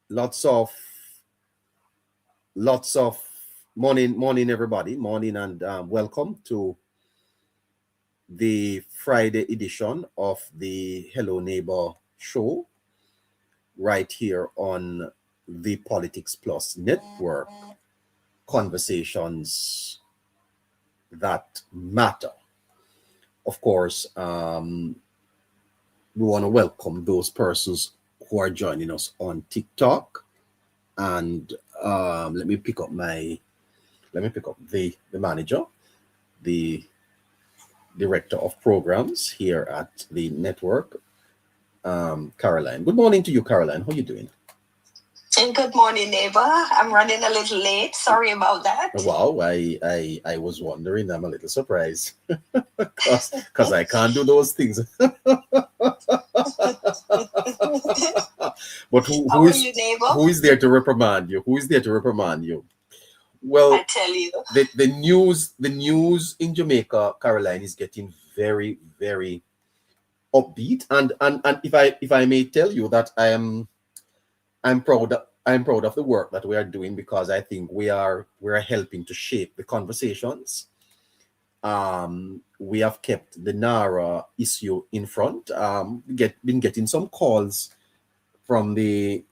Lots of morning, everybody. Morning and welcome to the Friday edition of the Hello Neighbor show, right here on the Politics Plus network. Conversations that matter. Of course, we want to welcome those persons who are joining us on TikTok. And let me pick up the manager, the director of programs here at the network, Caroline. Good morning to you, Caroline. How are you doing? And good morning, neighbor. I'm running a little late. Sorry about that. Wow, I was wondering. I'm a little surprised because I can't do those things. But How are you, neighbor? who is there to reprimand you? Who is there to reprimand you? Well, I tell you, the news in Jamaica, Caroline, is getting very, very upbeat. And if I may tell you that I'm proud of the work that we are doing, because I think we're helping to shape the conversations. We have kept the NARA issue in front. Been getting some calls from the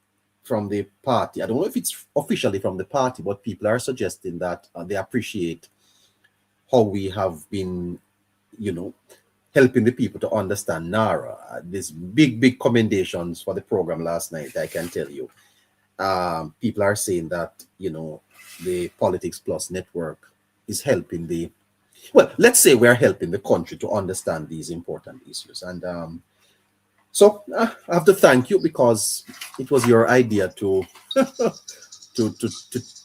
party. I don't know if it's officially from the party, but people are suggesting that they appreciate how we have been, helping the people to understand NARA. These big commendations for the program last night, I can tell you. People are saying that, the Politics Plus network is helping let's say we're helping the country to understand these important issues. And so I have to thank you, because it was your idea to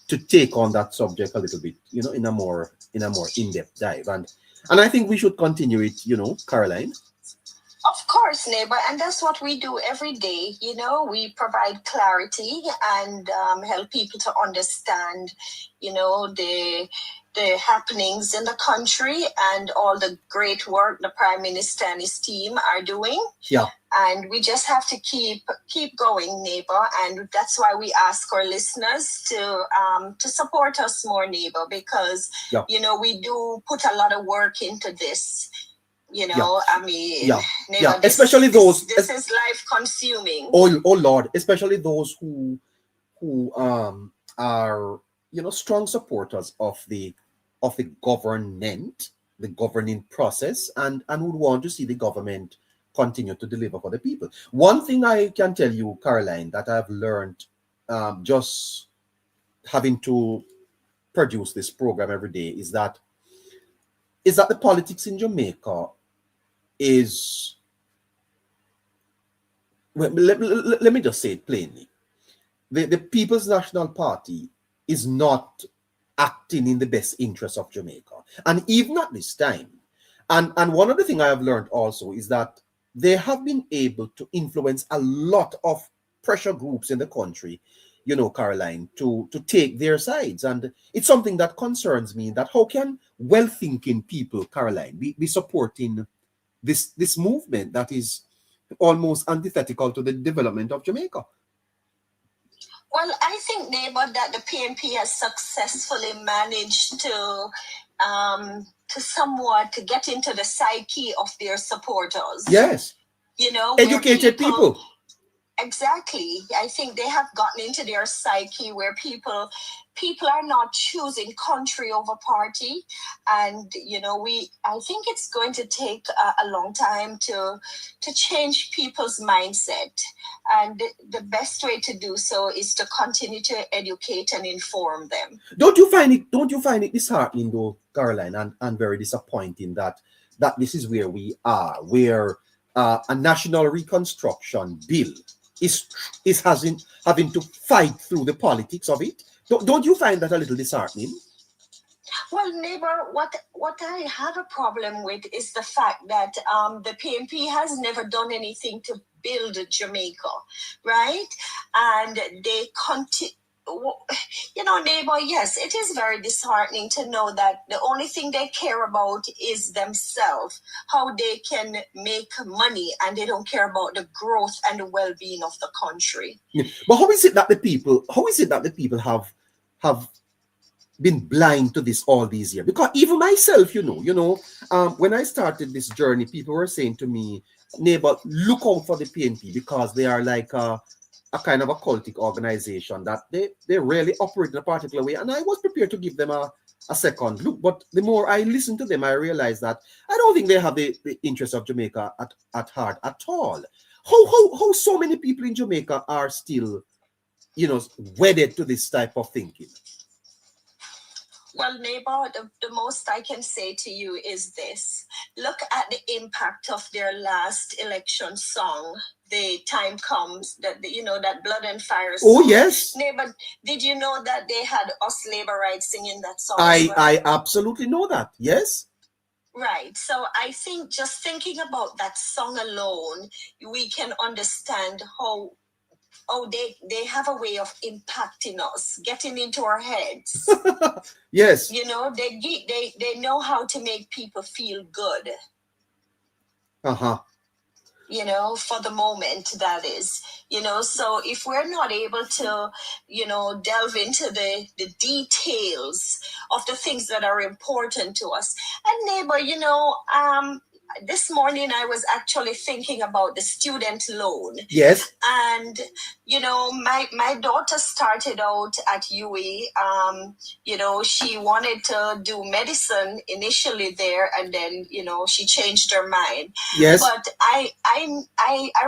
to take on that subject a little bit, in a more in-depth dive. And I think we should continue it, Caroline. of course, neighbor, and that's what we do every day. We provide clarity and help people to understand, the happenings in the country and all the great work the Prime Minister and his team are doing. Yeah. And we just have to keep going, neighbor. And that's why we ask our listeners to support us more, neighbor, because we do put a lot of work into this. I mean, neighbor, especially those. This is life consuming. Oh Lord, especially those who are strong supporters of the government, the governing process, and would want to see the government continue to deliver for the people. One thing I can tell you, Caroline, that I've learned just having to produce this program every day is that the politics in Jamaica is, well, let me just say it plainly. The People's National Party is not acting in the best interest of Jamaica, and even at this time. And one of the things I have learned also is that they have been able to influence a lot of pressure groups in the country, Caroline, to take their sides. And it's something that concerns me, that how can well-thinking people, Caroline, be supporting this movement that is almost antithetical to the development of Jamaica? Well, I think, neighbor, that the PNP has successfully managed to somewhat to get into the psyche of their supporters. Yes. Educated people. Exactly. I think they have gotten into their psyche where people are not choosing country over party. And, I think it's going to take a long time to change people's mindset. And the best way to do so is to continue to educate and inform them. Don't you find it disheartening, though, Caroline, and very disappointing that this is where we are, where a national reconstruction bill is having to fight through the politics of it? Don't you find that a little disheartening? Well, neighbor, what I have a problem with is the fact that the PNP has never done anything to build Jamaica, right? And neighbor, yes, it is very disheartening to know that the only thing they care about is themselves, how they can make money, and they don't care about the growth and the well-being of the country. Yeah. But how is it that the people have been blind to this all these years? Because even myself, when I started this journey, people were saying to me, neighbor, look out for the PNP because they are like a kind of a cultic organization that they really operate in a particular way. And I was prepared to give them a second look. But the more I listened to them, I realized that I don't think they have the interest of Jamaica at heart at all. How so many people in Jamaica are still, wedded to this type of thinking? Well, neighbor, the most I can say to you is this. Look at the impact of their last election song. The time comes that that blood and fire song. Oh yes, neighbor. Did you know that they had us labor rights singing that song? I absolutely know that. Yes. Right. So I think just thinking about that song alone, we can understand how they have a way of impacting us, getting into our heads. Yes. They know how to make people feel good. Uh-huh. For the moment, that is. So if we're not able to, delve into the details of the things that are important to us. And neighbor, this morning I was actually thinking about the student loan. Yes. And my daughter started out at UWI. She wanted to do medicine initially there, and then she changed her mind. Yes. But I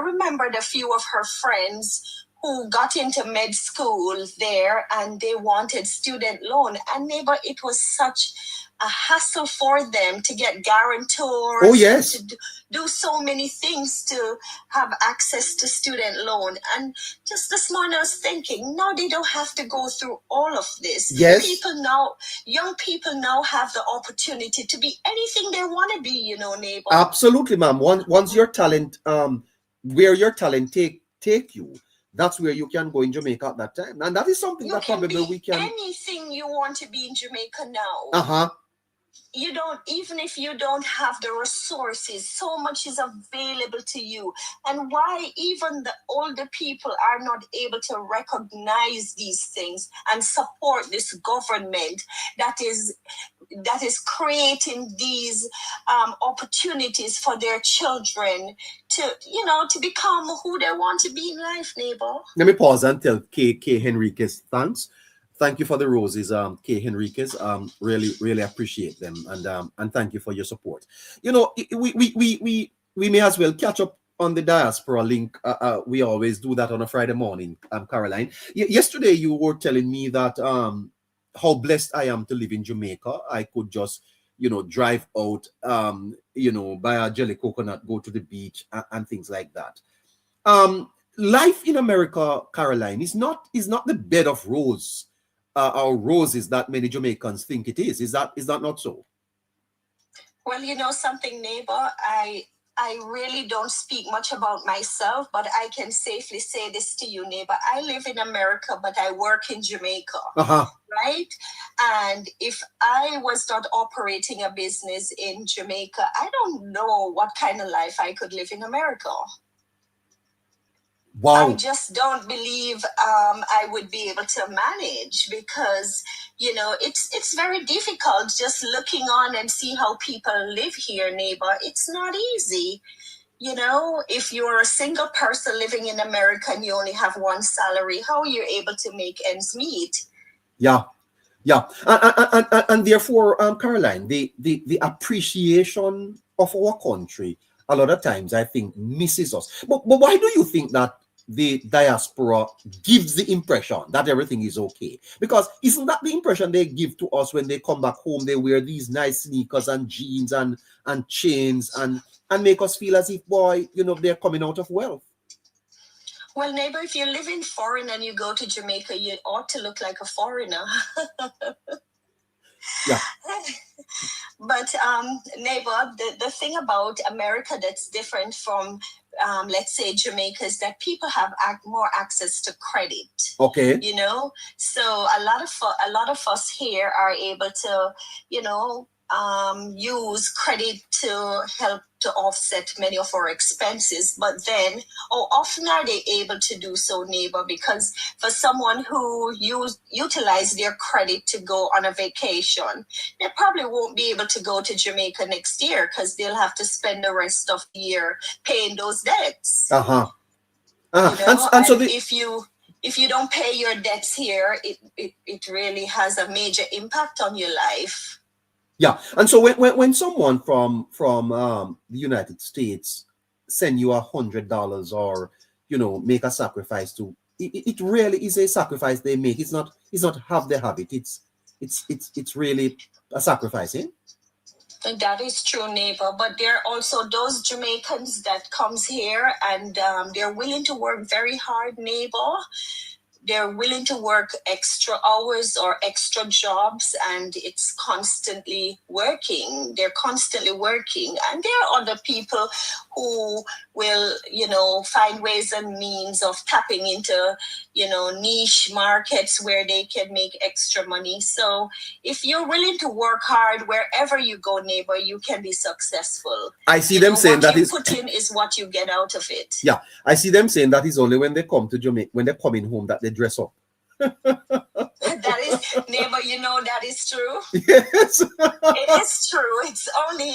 remembered a few of her friends who got into med school there, and they wanted student loan. And neighbor, it was such a hassle for them to get guarantors. Oh yes. To do so many things to have access to student loan. And just this morning I was thinking, no, they don't have to go through all of this. Yes. Young people now have the opportunity to be anything they want to be, neighbor. Absolutely, ma'am. Once your talent, where your talent take you, that's where you can go in Jamaica at that time. And that is something that probably we can. Anything you want to be in Jamaica now. Uh-huh. Even if you don't have the resources, so much is available to you. And why even the older people are not able to recognize these things and support this government that is creating these opportunities for their children to become who they want to be in life, neighbor. Let me pause and tell K Henriquez thanks. Thank you for the roses, K Henriquez. Really appreciate them, and thank you for your support. We may as well catch up on the Diaspora link. We always do that on a Friday morning. Caroline, yesterday you were telling me that how blessed I am to live in Jamaica. I could just drive out, buy a jelly coconut, go to the beach, and things like that. Life in America, Caroline, is not the bed of roses that many Jamaicans think it is. Is that not so? Well, something, neighbor, I really don't speak much about myself, but I can safely say this to you, neighbor. I live in America, but I work in Jamaica. Uh-huh. Right? And if I was not operating a business in Jamaica, I don't know what kind of life I could live in America. Wow. I just don't believe I would be able to manage because, it's very difficult just looking on and see how people live here, neighbor. It's not easy. If you're a single person living in America and you only have one salary, how are you able to make ends meet? Yeah. And therefore, Caroline, the appreciation of our country a lot of times I think misses us. But why do you think that the diaspora gives the impression that everything is okay? Because isn't that the impression they give to us when they come back home? They wear these nice sneakers and jeans and chains and make us feel as if, boy, they're coming out of wealth. Well, neighbor, if you live in foreign and you go to Jamaica, you ought to look like a foreigner. Yeah. But neighbor, the thing about America that's different from let's say Jamaica is that people have more access to credit. Okay. You know, so a lot of us here are able to, you know, use credit to help to offset many of our expenses. But then, how often are they able to do so, neighbor? Because for someone who utilize their credit to go on a vacation, they probably won't be able to go to Jamaica next year because they'll have to spend the rest of the year paying those debts. You know, and so if you don't pay your debts here, it really has a major impact on your life. Yeah, and so when someone from the United States send you $100 or make a sacrifice to it really is a sacrifice they make. It's not have they have it. It's really a sacrifice, eh? And that is true, neighbor. But there are also those Jamaicans that comes here and they're willing to work very hard, neighbor. They're willing to work extra hours or extra jobs, and it's constantly working. They're constantly working. And there are other people who will, find ways and means of tapping into, niche markets where they can make extra money. So if you're willing to work hard wherever you go, neighbor, you can be successful. I see them saying that what you put in is what you get out of it. Yeah, I see them saying that is only when they come to Jamaica, when they're coming home, that they dress up. That is, neighbor, that is true. Yes. It is true. It's only,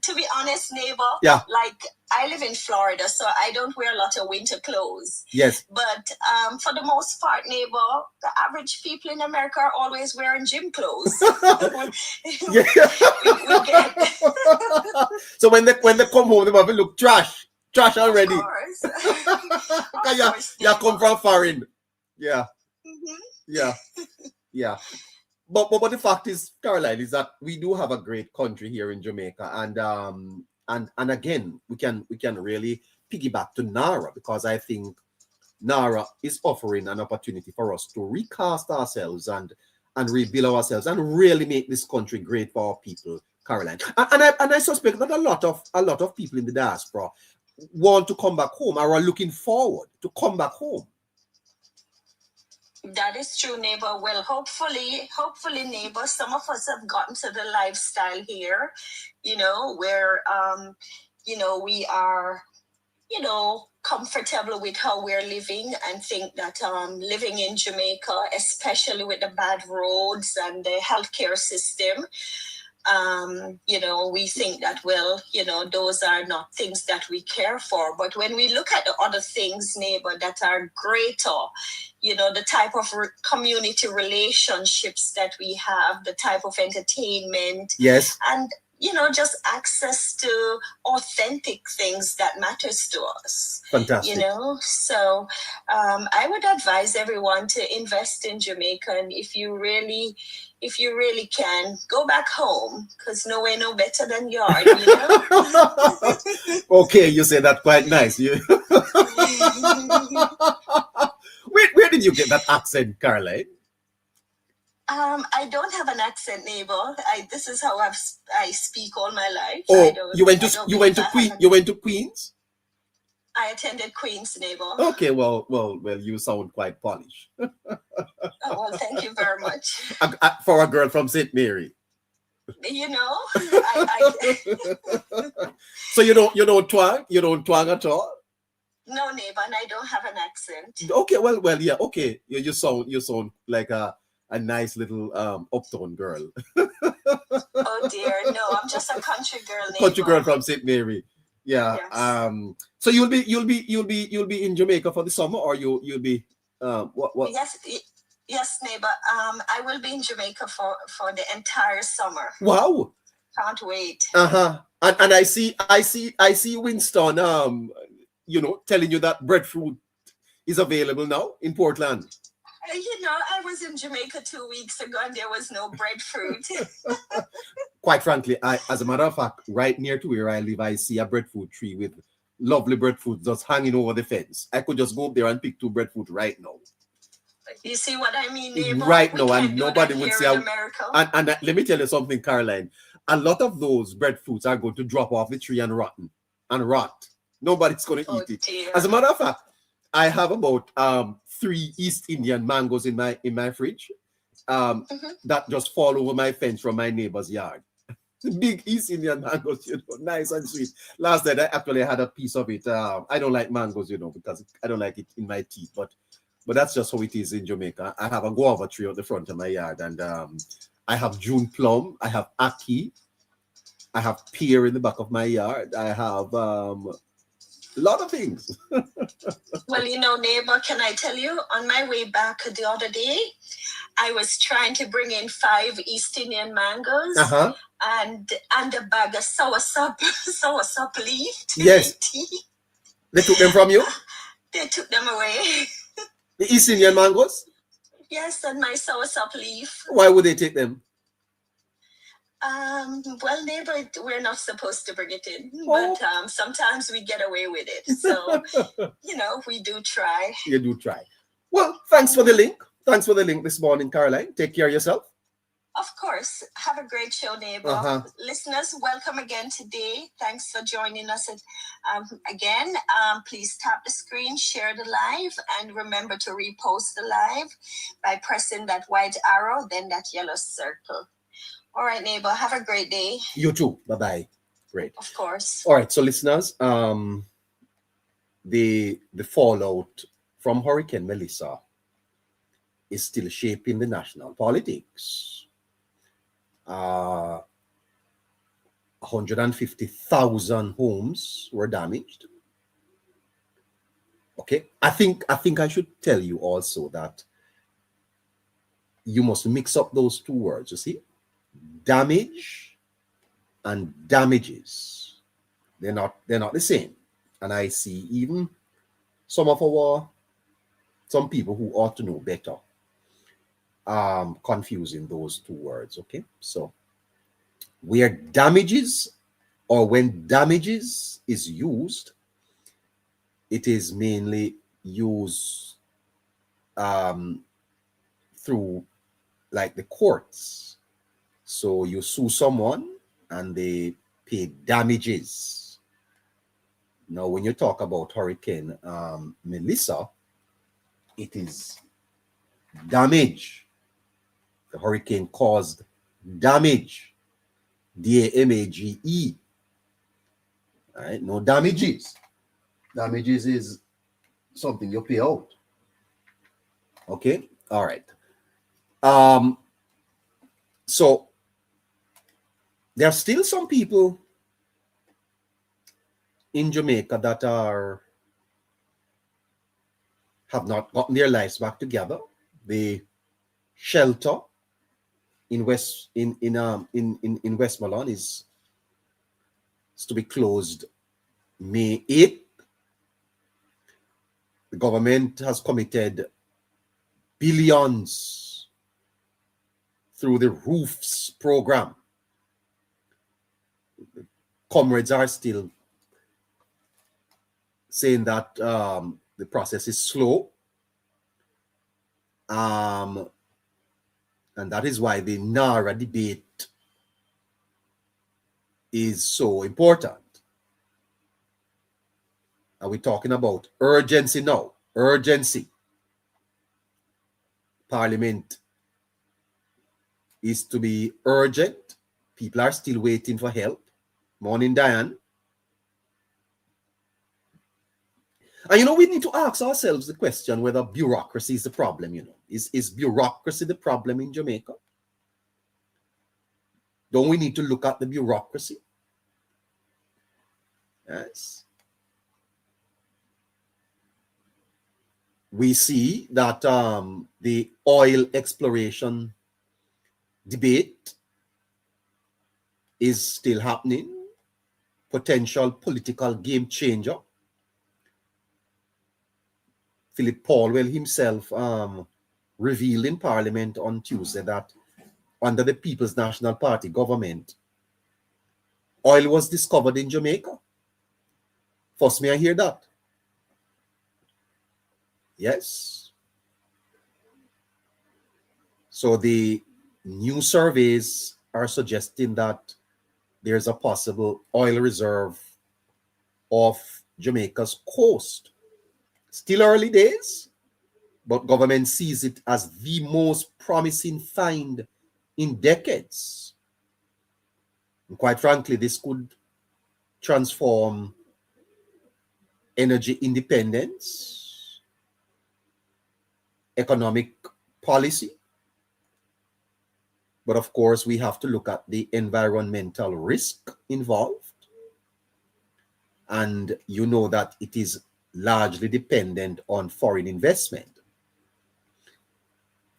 to be honest, neighbor, yeah. Like I live in Florida, so I don't wear a lot of winter clothes. Yes. But for the most part, neighbor, the average people in America are always wearing gym clothes. So when they come home, they will look trash already. Of course. Yeah, come from foreign. Yeah. Mm-hmm. Yeah. But the fact is, Caroline, is that we do have a great country here in Jamaica, and again, we can really piggyback to NARA, because I think NARA is offering an opportunity for us to recast ourselves and rebuild ourselves and really make this country great for our people, Caroline. And I suspect that a lot of people in the diaspora want to come back home or are looking forward to come back home. That is true, neighbor. Well, hopefully, neighbor, some of us have gotten to the lifestyle here, where, we are, comfortable with how we're living, and think that living in Jamaica, especially with the bad roads and the healthcare system, we think that, well, those are not things that we care for. But when we look at the other things, neighbor, that are greater, the type of community relationships that we have, the type of entertainment. Yes. And, just access to authentic things that matters to us. Fantastic. So I would advise everyone to invest in Jamaica. And if you really can, go back home, because nowhere no better than yard, Okay, you say that quite nice. Where did you get that accent, Caroline? I don't have an accent, neighbor. This is how I speak all my life. Oh, you went to Queens? I attended Queens, neighbor. Okay, well, you sound quite polished. Well, thank you very much. For a girl from St. Mary. So you don't twang? You don't twang at all? No, neighbor, and I don't have an accent. Okay, well, yeah, okay. You sound like a nice little uptown girl. Oh dear, no, I'm just a country girl. Neighbor. Country girl from St. Mary. Yeah. Yes. So you'll be in Jamaica for the summer, or you'll be what? Yes, neighbor. I will be in Jamaica for the entire summer. Wow. Can't wait. And I see Winston telling you that breadfruit is available now in Portland. I was in Jamaica 2 weeks ago and there was no breadfruit. Quite frankly, as a matter of fact, right near to where I live, I see a breadfruit tree with lovely breadfruit just hanging over the fence. I could just go up there and pick 2 breadfruit right now. You see what I mean, neighbor? Right now, and nobody would say. And let me tell you something, Caroline. a lot of those breadfruits are going to drop off the tree and rot. Nobody's going to eat it. Dear. As a matter of fact, I have about 3 East Indian mangoes in my fridge that just fall over my fence from my neighbor's yard. Big East Indian mangoes, nice and sweet. Last night I actually had a piece of it. I don't like mangoes, because I don't like it in my teeth, but that's just how it is in Jamaica. I have a guava tree at the front of my yard, and I have June plum, I have ackee, I have pear in the back of my yard, I have a lot of things. Well, neighbor, can I tell you, on my way back the other day, I was trying to bring in 5 East Indian mangoes and a bag of soursop leaf to Yes. tea. They took them from you? They took them away. The East Indian mangoes? Yes, and my soursop leaf. Why would they take them? Well, neighbor, we're not supposed to bring it in, but sometimes we get away with it. So, we do try. You do try. Well, thanks for the link. Thanks for the link this morning, Caroline. Take care of yourself. Of course. Have a great show, neighbor. Listeners, welcome again today. Thanks for joining us again. Please tap the screen, share the live, and remember to repost the live by pressing that white arrow, then that yellow circle. All right, neighbor. Have a great day. You too. Bye-bye. Great. Of course. All right. So, listeners, the fallout from Hurricane Melissa is still shaping the national politics. 150,000 homes were damaged. Okay. I think I should tell you also that you must mix up those 2 words. You see? Damage and damages, they're not the same. And I see even some people who ought to know better confusing those 2 words. Okay, so when damages is used, it is mainly used through like the courts. So you sue someone and they pay damages. Now, when you talk about Hurricane Melissa, it is damage. The hurricane caused damage. DAMAGE. Right? No damages. Damages is something you pay out. Okay? All right. So there are still some people in Jamaica that have not gotten their lives back together. The shelter in Westmoreland is to be closed May 8th. The government has committed billions through the roofs program. Comrades are still saying that the process is slow. And that is why the NARA debate is so important. Are we talking about urgency now? Urgency. Parliament is to be urgent. People are still waiting for help. Morning, Diane. And we need to ask ourselves the question whether bureaucracy is the problem. Is bureaucracy the problem in Jamaica? Don't we need to look at the bureaucracy? Yes. We see that the oil exploration debate is still happening. Potential political game changer. Philip Paulwell himself revealed in Parliament on Tuesday that under the People's National Party government, oil was discovered in Jamaica. First, may I hear that? Yes. So the new surveys are suggesting that there's a possible oil reserve off Jamaica's coast. Still early days, but government sees it as the most promising find in decades. And quite frankly, this could transform energy independence, economic policy. But of course, we have to look at the environmental risk involved. And you know that it is largely dependent on foreign investment.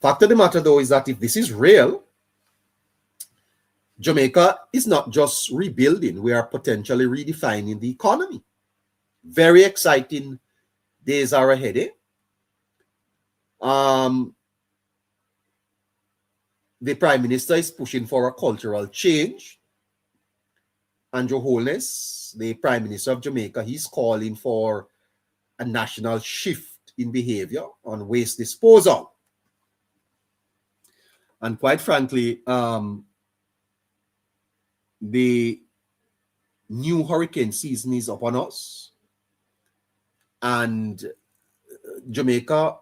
Fact of the matter, though, is that if this is real, Jamaica is not just rebuilding, we are potentially redefining the economy. Very exciting days are ahead. The Prime Minister is pushing for a cultural change. Andrew Holness, the Prime Minister of Jamaica, he's calling for a national shift in behavior on waste disposal. And quite frankly, the new hurricane season is upon us. And Jamaica,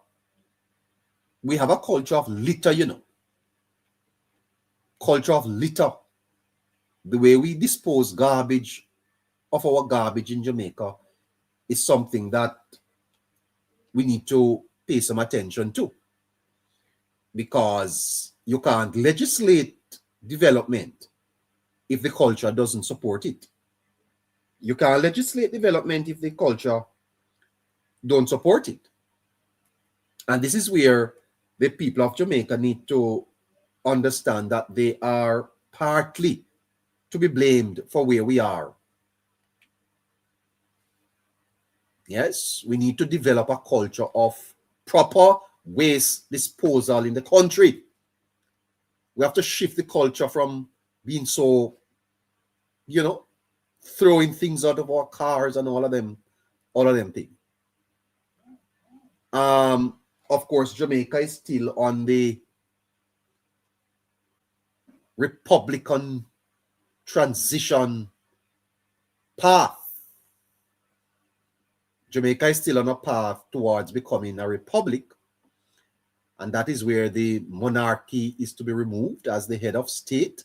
we have a culture of litter, you know. Culture of litter. The way we dispose of our garbage in Jamaica is something that we need to pay some attention to, because you can't legislate development if the culture doesn't support it. You can't legislate development if the culture don't support it. And this is where the people of Jamaica need to understand that they are partly to be blamed for where we are. Yes, we need to develop a culture of proper waste disposal in the country. We have to shift the culture from being so, throwing things out of our cars and all of them things. Of course, Jamaica is still on the Republican transition path. Jamaica is still on a path towards becoming a republic, and that is where the monarchy is to be removed as the head of state.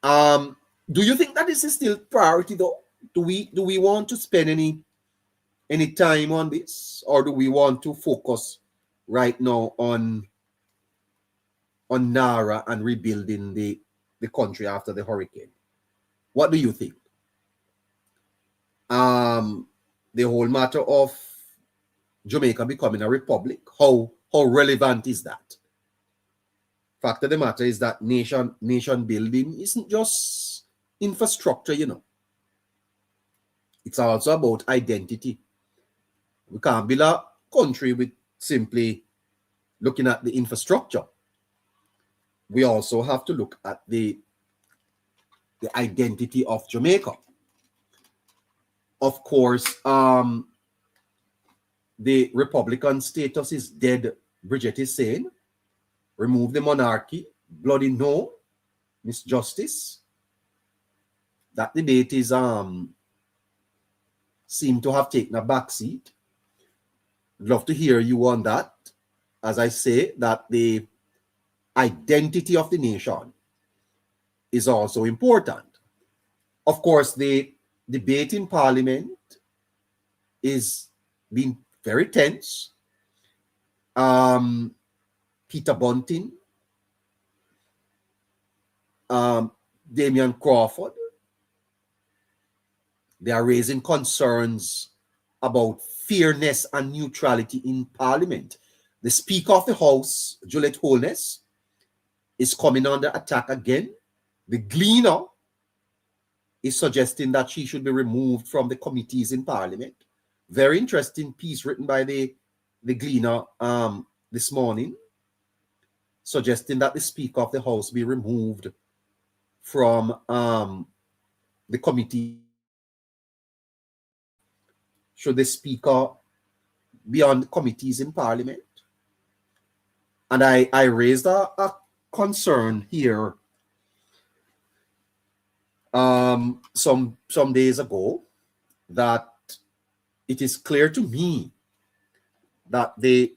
Do you think that this is still priority though? Do we want to spend any time on this, or do we want to focus right now on Nara and rebuilding the country after the hurricane? What do you think? The whole matter of Jamaica becoming a republic, how relevant is that? Fact of the matter is that nation building isn't just infrastructure, you know. It's also about identity. We can't build a country with simply looking at the infrastructure. We also have to look at the identity of Jamaica. Of course, the Republican status is dead, Bridget is saying. Remove the monarchy, bloody no, Miss Justice. That debate is seem to have taken a backseat. Love to hear you on that. As I say, that the identity of the nation is also important. Of course, the debate in Parliament is being very tense. Peter Bunting, Damian Crawford, they are raising concerns about fairness and neutrality in Parliament. The Speaker of the House, Juliet Holness, is coming under attack again. The Gleaner is suggesting that she should be removed from the committees in Parliament. Very interesting piece written by the Gleaner this morning, suggesting that the Speaker of the House be removed from the committee. Should the Speaker be on the committees in Parliament? And I raised a concern here some days ago that it is clear to me that the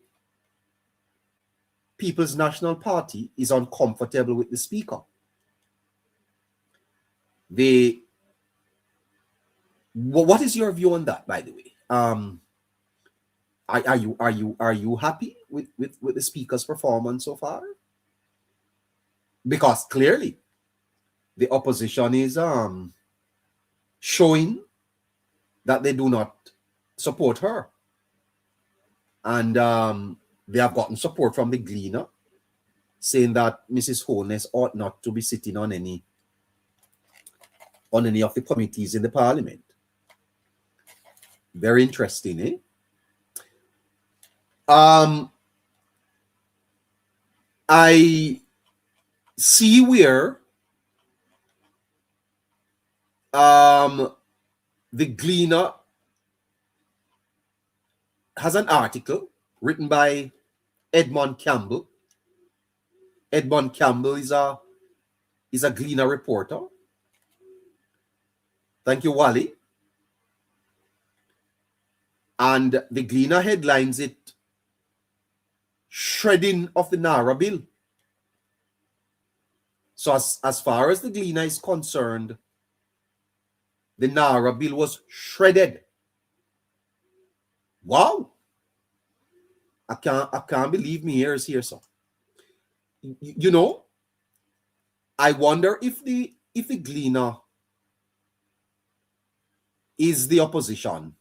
People's National Party is uncomfortable with the speaker. What is your view on that, by the way? Are you happy with the speaker's performance so far? Because clearly the opposition is showing that they do not support her. And they have gotten support from the Gleaner, saying that Mrs. Holness ought not to be sitting on any of the committees in the parliament. Very interesting, eh? I see where the Gleaner has an article written by Edmond Campbell. Edmond Campbell is a Gleaner reporter. Thank you, Wally. And the Gleaner headlines it, "Shredding of the Naira Bill." So as far as the Gleaner is concerned, the Naira Bill was shredded. Wow. I can't believe me ears here, so. You know, I wonder if the Gleaner is the opposition,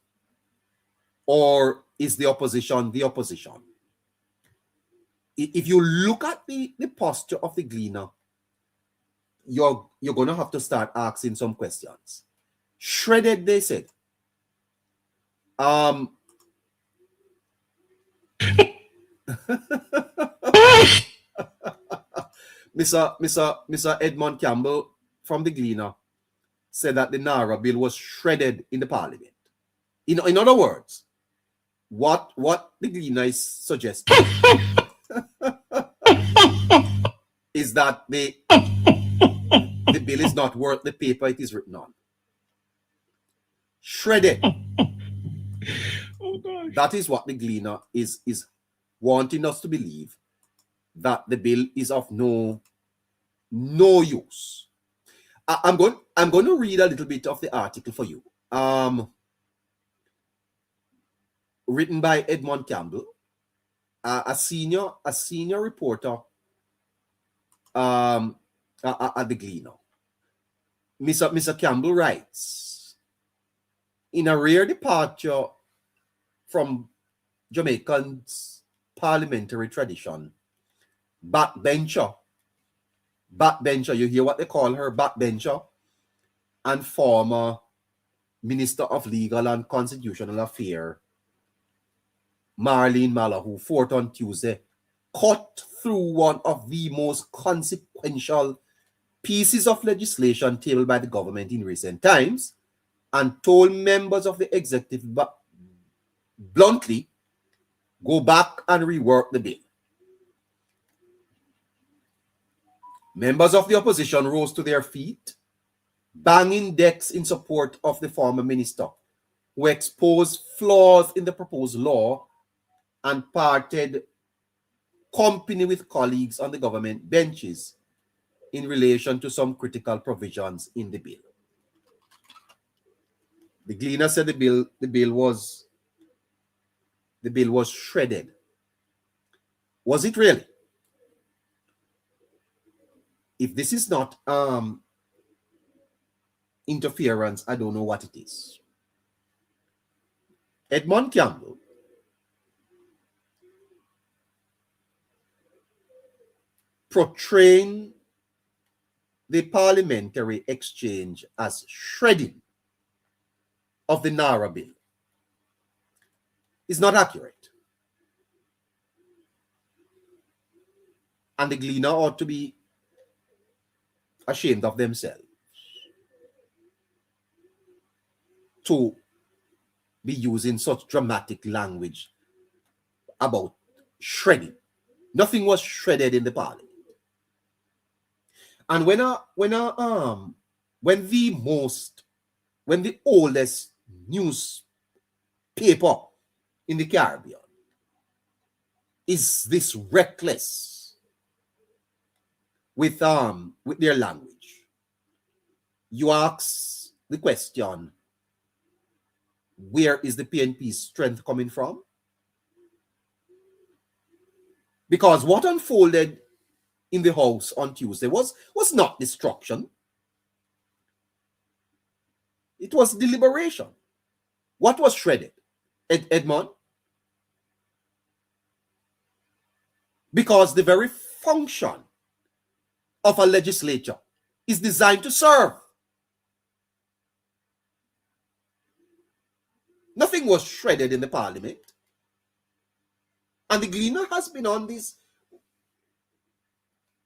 or is the opposition the opposition? If you look at the posture of the Gleaner, you're going to have to start asking some questions. Shredded, they said. Mr. Edmond Campbell from the Gleaner said that the Naira Bill was shredded in the parliament. In other words, what the Gleaner is suggesting is that the bill is not worth the paper it is written on. Shredded. Oh, gosh. That is what the Gleaner is wanting us to believe, that the bill is of no use. I'm going to read a little bit of the article for you. Written by Edmond Campbell, a senior reporter at the Gleaner. Mr. Campbell writes, "In a rare departure from Jamaicans' parliamentary tradition, backbencher, you hear what they call her, backbencher, and former Minister of Legal and Constitutional Affairs, Marlene Mallah, who fought on Tuesday, cut through one of the most consequential pieces of legislation tabled by the government in recent times, and told members of the executive bluntly, go back and rework the bill. Members of the opposition rose to their feet, banging decks in support of the former minister, who exposed flaws in the proposed law and parted company with colleagues on the government benches in relation to some critical provisions in the bill. The Gleaner said the bill was shredded. Was it really? If this is not interference, I don't know what it is. Edmond Campbell portraying the parliamentary exchange as shredding of the Naira Bill is not accurate. And the Gleaner ought to be ashamed of themselves to be using such dramatic language about shredding. Nothing was shredded in the parliament. And when a when the oldest newspaper in the Caribbean is this reckless with their language, you ask the question, where is the PNP's strength coming from? Because what unfolded in the House on Tuesday was not destruction. It was deliberation. What was shredded? Edmond? Because the very function of a legislature is designed to serve. Nothing was shredded in the parliament. And the Gleaner has been on this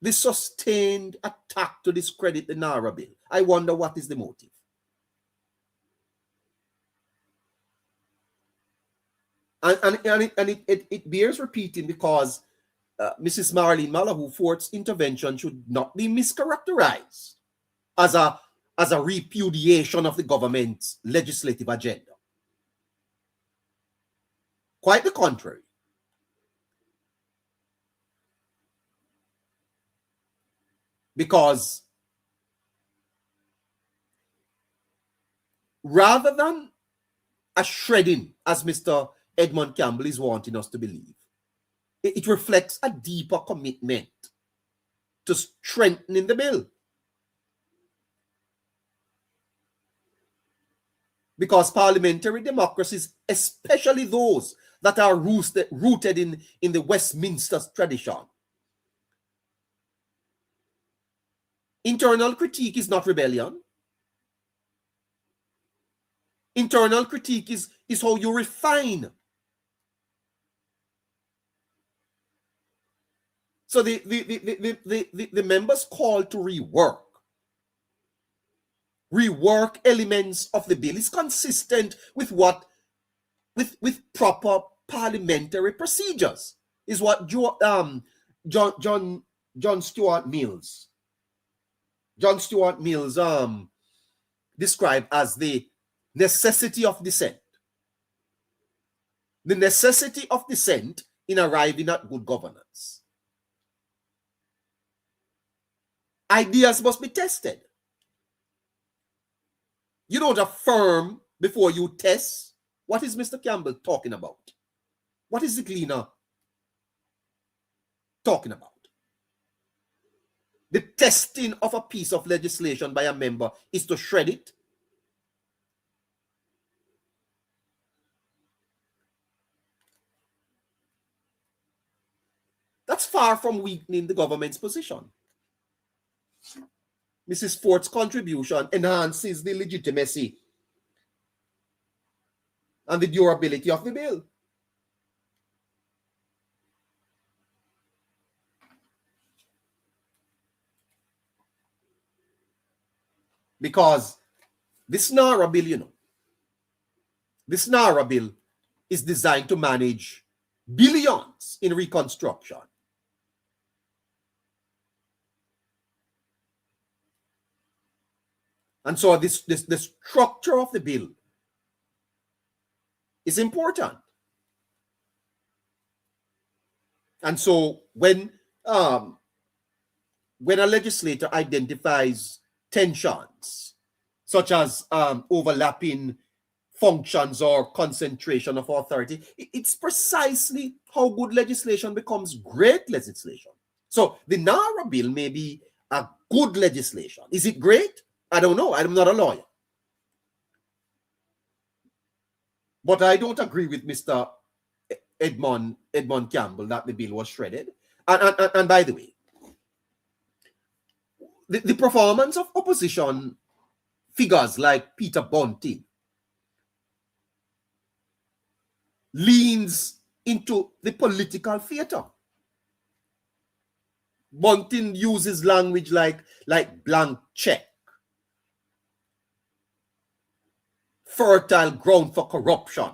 sustained attack to discredit the Nara bill. I wonder what is the motive. And it bears repeating because Mrs. Marlene Malahoo Fort's intervention should not be mischaracterized as a repudiation of the government's legislative agenda. Quite the contrary. Because rather than a shredding, as Mr. Edmond Campbell is wanting us to believe, it reflects a deeper commitment to strengthening the bill. Because parliamentary democracies, especially those that are rooted in the Westminster tradition, internal critique is not rebellion. Internal critique is how you refine. So the members call to rework elements of the bill is consistent with with proper parliamentary procedures, is what John Stuart Mills described as the necessity of dissent. The necessity of dissent in arriving at good governance. Ideas must be tested. You don't affirm before you test. What is Mr. Campbell talking about? What is the Gleaner talking about? The testing of a piece of legislation by a member is to shred it. That's far from weakening the government's position. Mrs. Fort's contribution enhances the legitimacy and the durability of the bill. Because this Nara bill, this Nara bill is designed to manage billions in reconstruction. And so the structure of the bill is important. And so when a legislator identifies tensions, such as overlapping functions or concentration of authority, it's precisely how good legislation becomes great legislation. So the Nara bill may be a good legislation. Is it great? I don't know. I'm not a lawyer. But I don't agree with Mr. Edmond Campbell that the bill was shredded. And by the way, the performance of opposition figures like Peter Bunting leans into the political theater. Bunting uses language like blank check, fertile ground for corruption.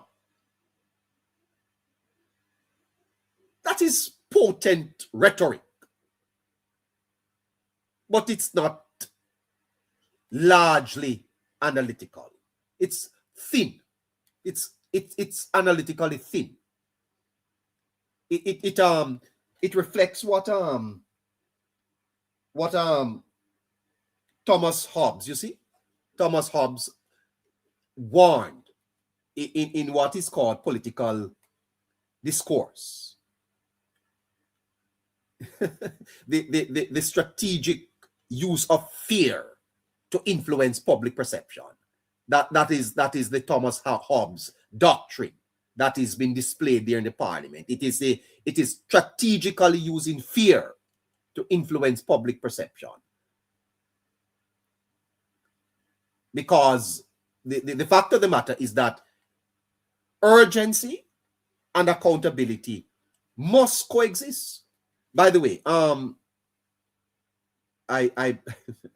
That is potent rhetoric. But it's not largely analytical. It's thin. It's analytically thin. It reflects what Thomas Hobbes, you see, Thomas Hobbes warned in what is called political discourse. the strategic use of fear to influence public perception. That is the Thomas Hobbes doctrine that is being displayed there in the parliament. It is strategically using fear to influence public perception. Because the fact of the matter is that urgency and accountability must coexist. By the way, I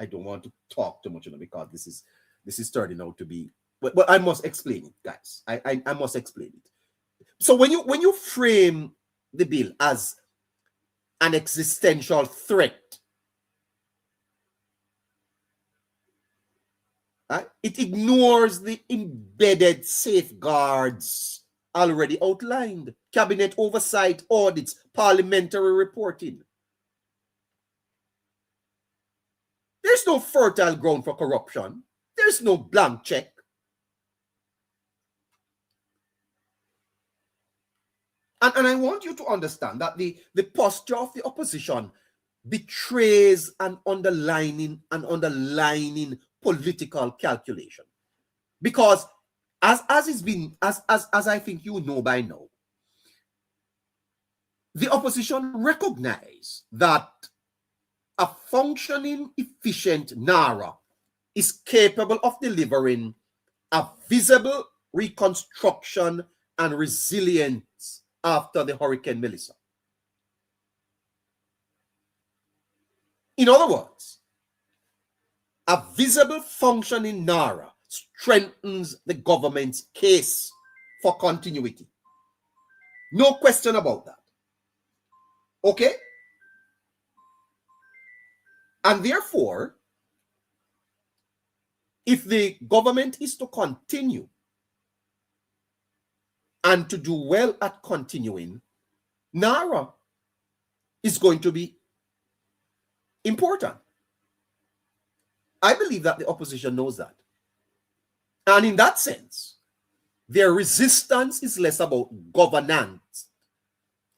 don't want to talk too much on it because this is turning out to be, but I must explain it, guys. I must explain it. So when you frame the bill as an existential threat, it ignores the embedded safeguards already outlined: cabinet oversight, audits, parliamentary reporting. There's no fertile ground for corruption. There's no blank check. And I want you to understand that the posture of the opposition betrays an underlining political calculation. Because as I think you know by now, the opposition recognize that a functioning, efficient NARA is capable of delivering a visible reconstruction and resilience after the Hurricane Melissa. In other words, a visible functioning NARA strengthens the government's case for continuity. No question about that. Okay? And therefore, if the government is to continue and to do well at continuing, NARA is going to be important. I believe that the opposition knows that. And in that sense, their resistance is less about governance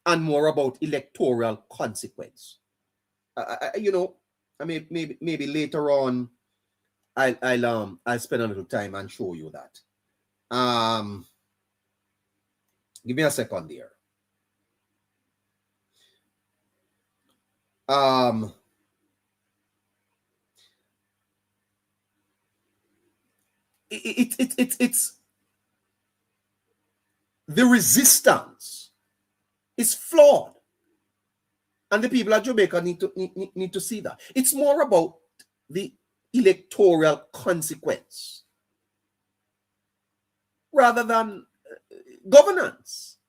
and more about electoral consequence. Maybe later on, I'll spend a little time and show you that. Give me a second there. It's the resistance is flawed, and the people of Jamaica need to see that. It's more about the electoral consequence rather than governance.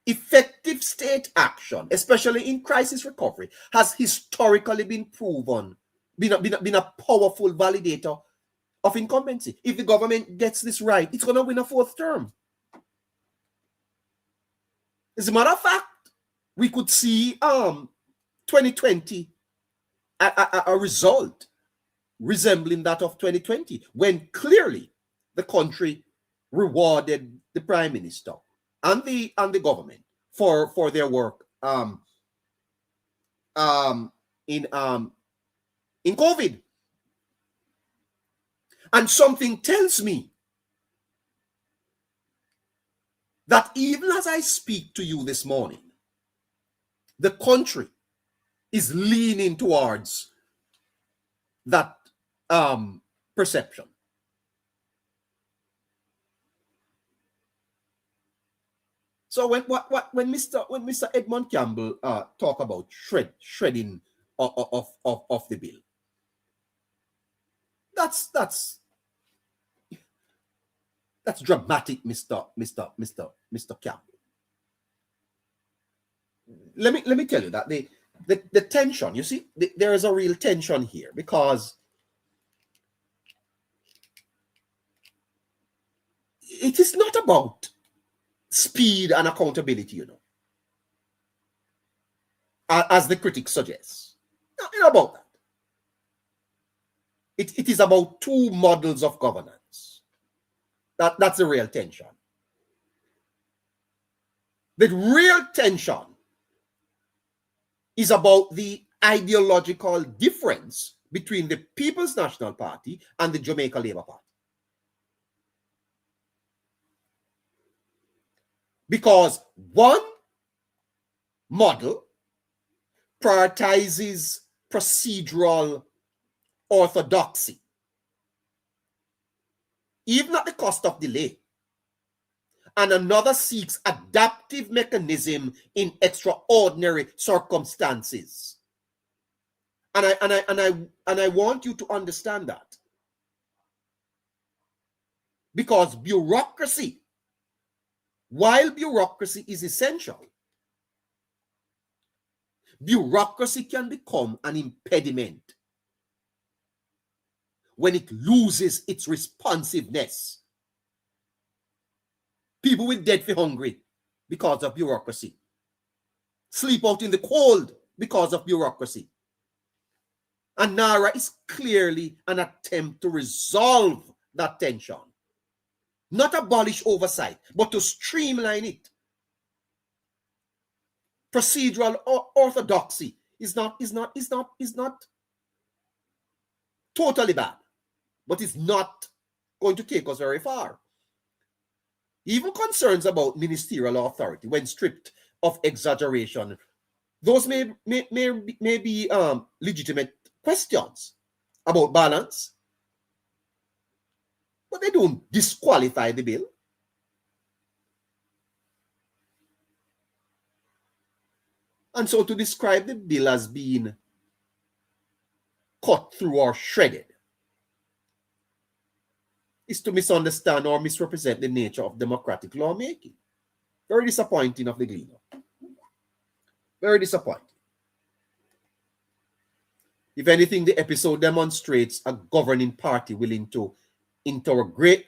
Effective state action, especially in crisis recovery, has historically been proven, been a powerful validator of incumbency. If the government gets this right, it's going to win a fourth term. As a matter of fact, we could see 2020 a result resembling that of 2020, when clearly the country rewarded the prime minister and the government for their work in COVID. And something tells me that even as I speak to you this morning, the country is leaning towards that perception. So when Mr. Edmund Campbell talk about shredding of the bill, that's dramatic, Mr. Campbell. Let me tell you that the tension, you see, there is a real tension here, because it is not about speed and accountability, you know, as the critics suggest. Not about that. It is about two models of governance. That's the real tension. The real tension is about the ideological difference between the People's National Party and the Jamaica Labour Party. Because one model prioritizes procedural orthodoxy, even at the cost of delay, and another seeks adaptive mechanism in extraordinary circumstances. And I want you to understand that. Because bureaucracy, while bureaucracy is essential, bureaucracy can become an impediment when it loses its responsiveness. People will dead for hungry because of bureaucracy. Sleep out in the cold because of bureaucracy. And NARA is clearly an attempt to resolve that tension. Not abolish oversight, but to streamline it. Procedural orthodoxy is not totally bad, but it's not going to take us very far. Even concerns about ministerial authority, when stripped of exaggeration, those may be legitimate questions about balance, but they don't disqualify the bill. And so to describe the bill as being cut through or shredded is to misunderstand or misrepresent the nature of democratic lawmaking. Very disappointing of the Gleaner. Very disappointing. If anything, the episode demonstrates a governing party willing to interrogate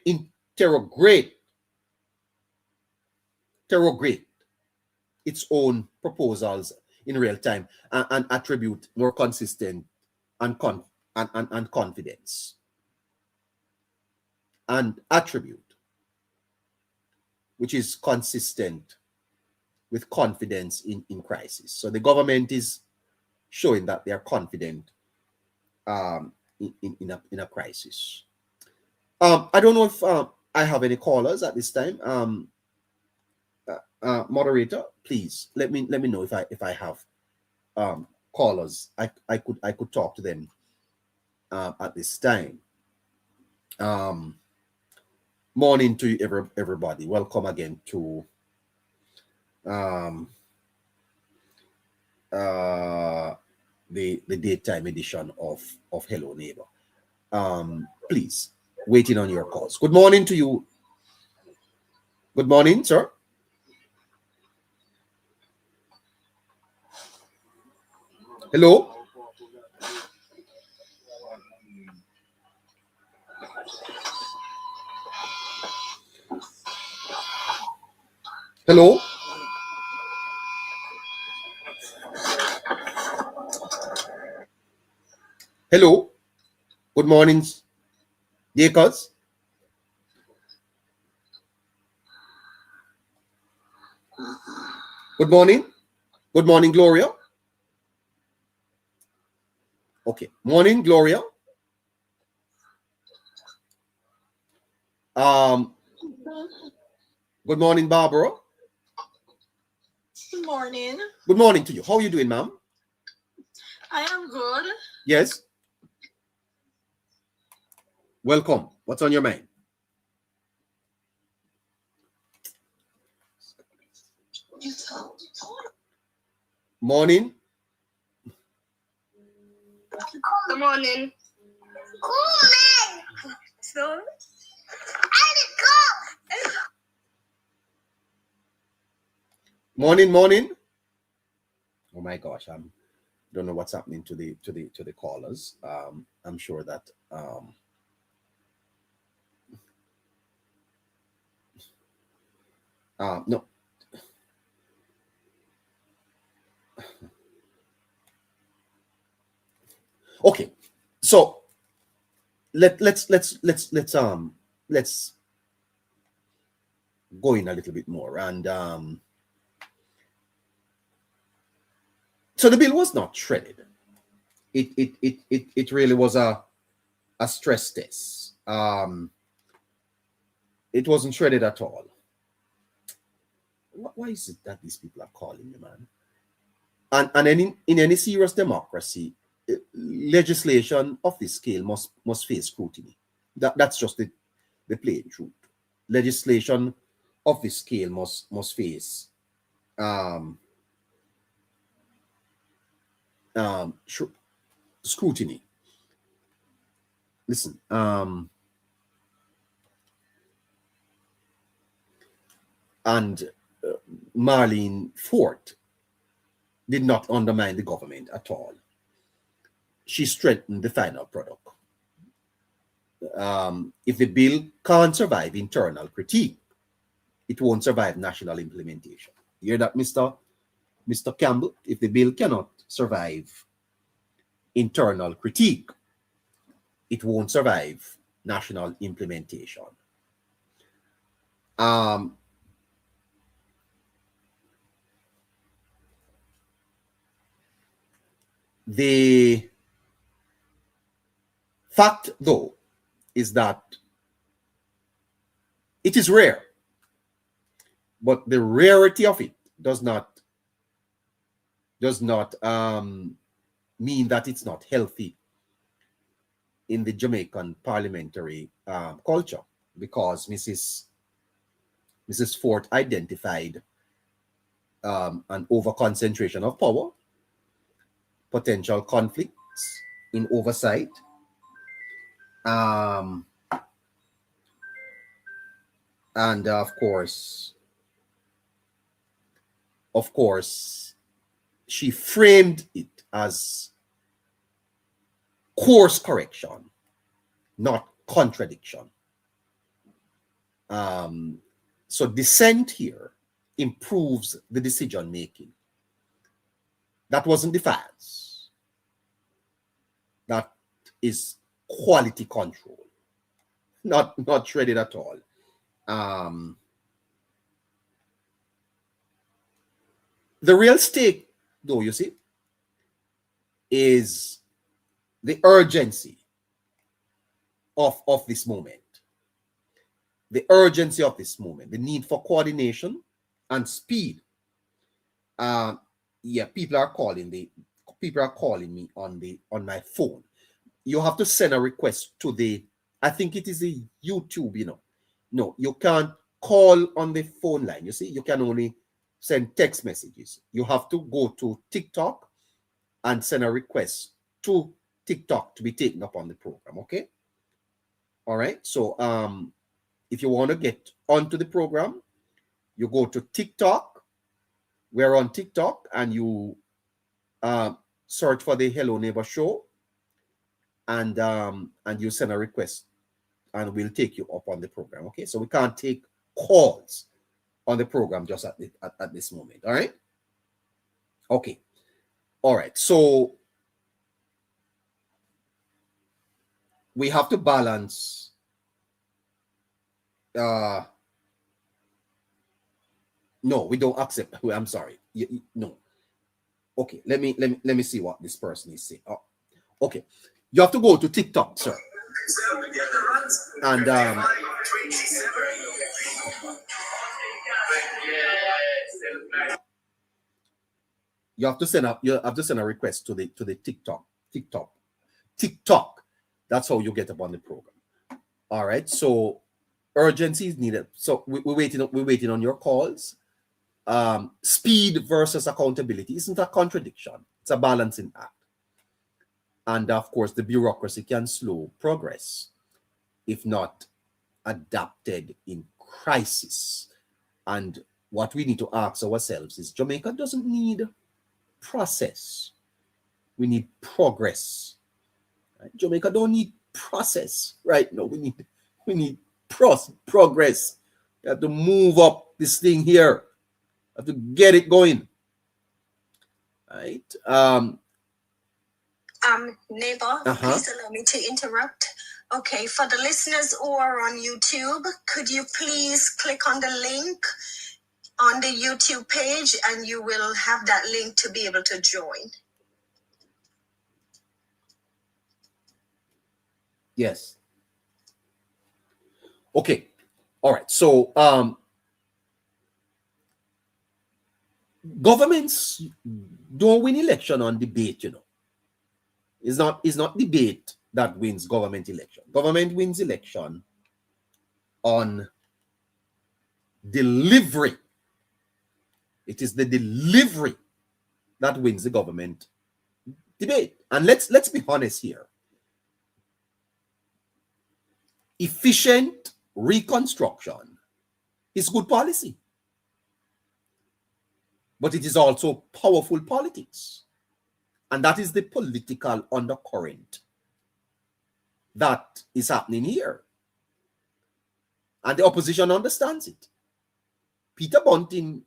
its own proposals in real time and attribute more consistent and confidence. And attribute, which is consistent with confidence in crisis. So the government is showing that they are confident in a crisis. I don't know if I have any callers at this time. Moderator, please let me know if I have callers. I could talk to them at this time. Morning to you, everybody. Welcome again to the daytime edition of Hello Neighbor. Please, waiting on your calls. Good morning to you. Good morning, sir. Hello. Hello. Hello. Good morning, Yakers. Good morning. Good morning, Gloria. Okay. Morning, Gloria. Good morning, Barbara. Good morning. Good morning to you. How are you doing, ma'am? I am good. Yes. Welcome. What's on your mind? Morning. Good morning. So, morning. Oh my gosh, I don't know what's happening to the callers. I'm sure that No. Okay, so let's go in a little bit more. And so the bill was not shredded. It really was a stress test. It wasn't shredded at all. Why is it that these people are calling me, man? And in any serious democracy, legislation of this scale must face scrutiny. That's just the plain truth. Legislation of this scale must face scrutiny. Listen, and Marlene Fort did not undermine the government at all. She strengthened the final product. If the bill can't survive internal critique, it won't survive national implementation. You hear that, Mr. Campbell? If the bill cannot survive internal critique, it won't survive national implementation. The fact, though, is that it is rare, but the rarity of it does not mean that it's not healthy in the Jamaican parliamentary culture, because Mrs. Fort identified an overconcentration of power, potential conflicts in oversight, and of course, she framed it as course correction, not contradiction. So dissent here improves the decision making. That wasn't defiance. That is quality control, not shredded at all. The real stake, though, you see, is the urgency of this moment. The urgency of this moment, the need for coordination and speed. Yeah, people are calling me on my phone. You have to send a request to I think it is a YouTube, No, you can't call on the phone line. You see, you can only send text messages. You have to go to TikTok and send a request to TikTok to be taken up on the program, okay? All right, so if you want to get onto the program, you go to TikTok. We're on TikTok, and you search for the Hello Neighbor Show, and you send a request, and we'll take you up on the program. Okay, so we can't take calls on the program just at this moment. All right. Okay. All right. So we have to balance. No, we don't accept. I'm sorry. No. Okay. Let me see what this person is saying. Oh, okay. You have to go to TikTok, sir. And you have to send a request to the TikTok. That's how you get up on the program. All right. So urgency is needed. So we're waiting on your calls. Speed versus accountability isn't a contradiction. It's a balancing act. And of course, the bureaucracy can slow progress if not adapted in crisis. And what we need to ask ourselves is, Jamaica doesn't need process. We need progress. Right? Jamaica don't need process right now. We need progress. We have to move up this thing here. I have to get it going. Right? Neighbor, please allow me to interrupt. Okay, for the listeners who are on YouTube, could you please click on the link on the YouTube page and you will have that link to be able to join. Yes. Okay. All right. So governments don't win election on debate, you know. It's not debate that wins government election. Government wins election on delivery. It is the delivery that wins the government debate. And let's be honest here. Efficient reconstruction is good policy. But it is also powerful politics. And that is the political undercurrent that is happening here. And the opposition understands it. Peter Bunting,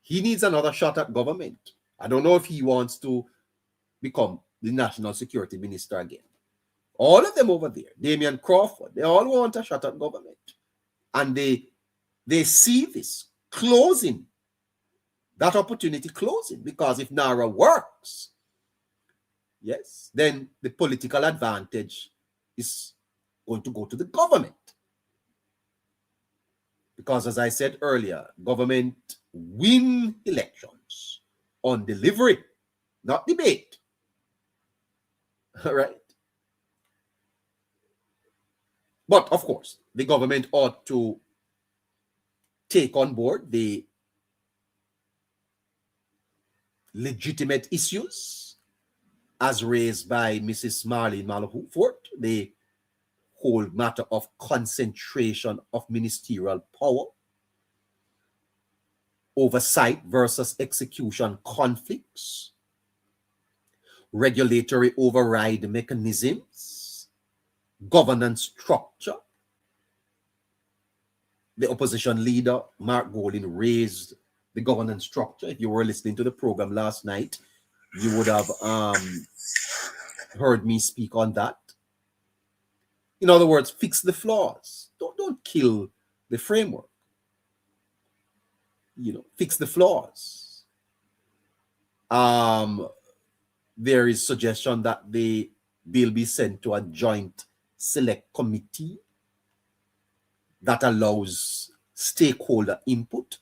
he needs another shot at government. I don't know if he wants to become the national security minister again. All of them over there, Damian Crawford, they all want a shot at government. And they see this closing, that opportunity closing, because if NARA works, yes, then the political advantage is going to go to the government. Because as I said earlier, government win elections on delivery, not debate. All right. But of course, the government ought to take on board the legitimate issues as raised by Mrs. Marlene Malafort, the whole matter of concentration of ministerial power, oversight versus execution conflicts, regulatory override mechanisms, governance structure. The opposition leader, Mark Golding, raised the governance structure. If you were listening to the program last night, you would have heard me speak on that. In other words, fix the flaws. Don't kill the framework. You know, fix the flaws. There is suggestion that the bill be sent to a joint select committee that allows stakeholder input.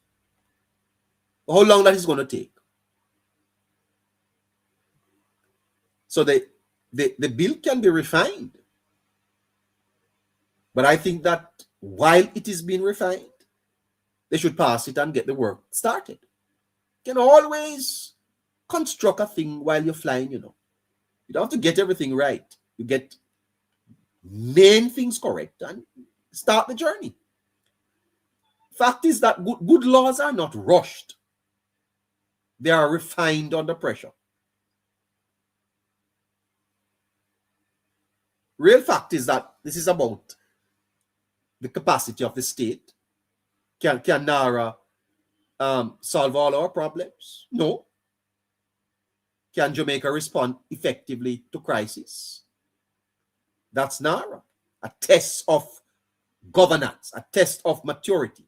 How long that is going to take? So the bill can be refined. But I think that while it is being refined, they should pass it and get the work started. You can always construct a thing while you're flying, you know. You don't have to get everything right. You get main things correct and start the journey. Fact is that good laws are not rushed. They are refined under pressure. Real fact is that this is about the capacity of the state. Can NARA solve all our problems? No. Can Jamaica respond effectively to crisis? That's NARA. A test of governance, a test of maturity.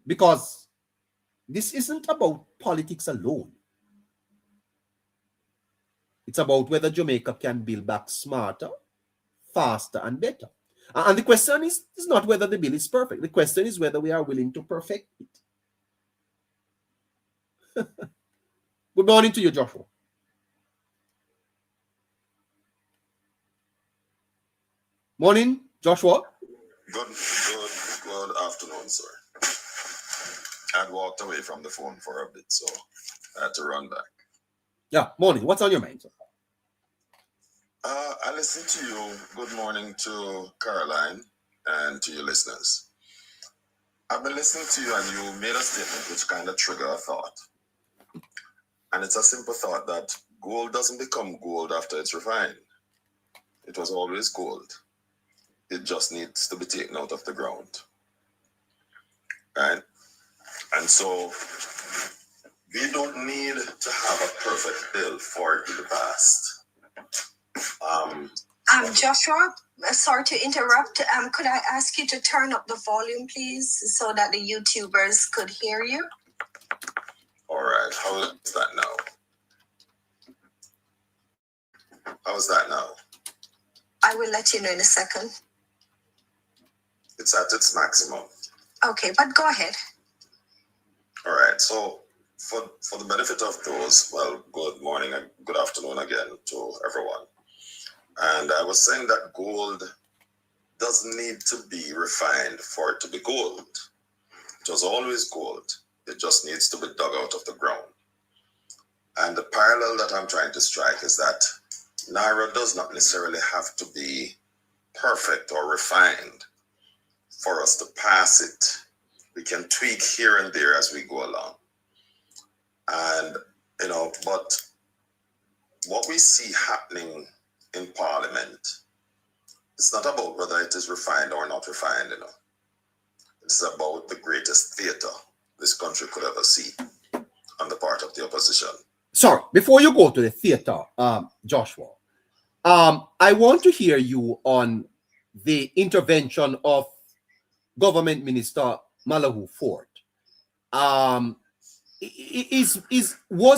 Because this isn't about politics alone. It's about whether Jamaica can build back smarter, faster, and better. And the question is not whether the bill is perfect. The question is whether we are willing to perfect it. Good morning to you, Joshua. Morning, Joshua. Good afternoon, sir. I'd walked away from the phone for a bit, so I had to run back. Yeah, morning. What's on your mind, sir? I listened to you. Good morning to Caroline and to your listeners. I've been listening to you and you made a statement which kind of triggered a thought. And it's a simple thought that gold doesn't become gold after it's refined. It was always gold. It just needs to be taken out of the ground. right? And so we don't need to have a perfect bill for it to be passed. Joshua, sorry to interrupt. Could I ask you to turn up the volume, please, so that the YouTubers could hear you? All right. How is that now? How is that now? I will let you know in a second. It's at its maximum. Okay, but go ahead. All right. So for the benefit of those, well, good morning and good afternoon again to everyone. And I was saying that gold doesn't need to be refined for it to be gold. It was always gold. It just needs to be dug out of the ground. And the parallel that I'm trying to strike is that Naira does not necessarily have to be perfect or refined for us to pass it. We can tweak here and there as we go along. And, but what we see happening in Parliament, it's not about whether it is refined or not refined, It's about the greatest theater this country could ever see on the part of the opposition. Sorry, before you go to the theater, Joshua, I want to hear you on the intervention of Government Minister Malahoo Ford. Was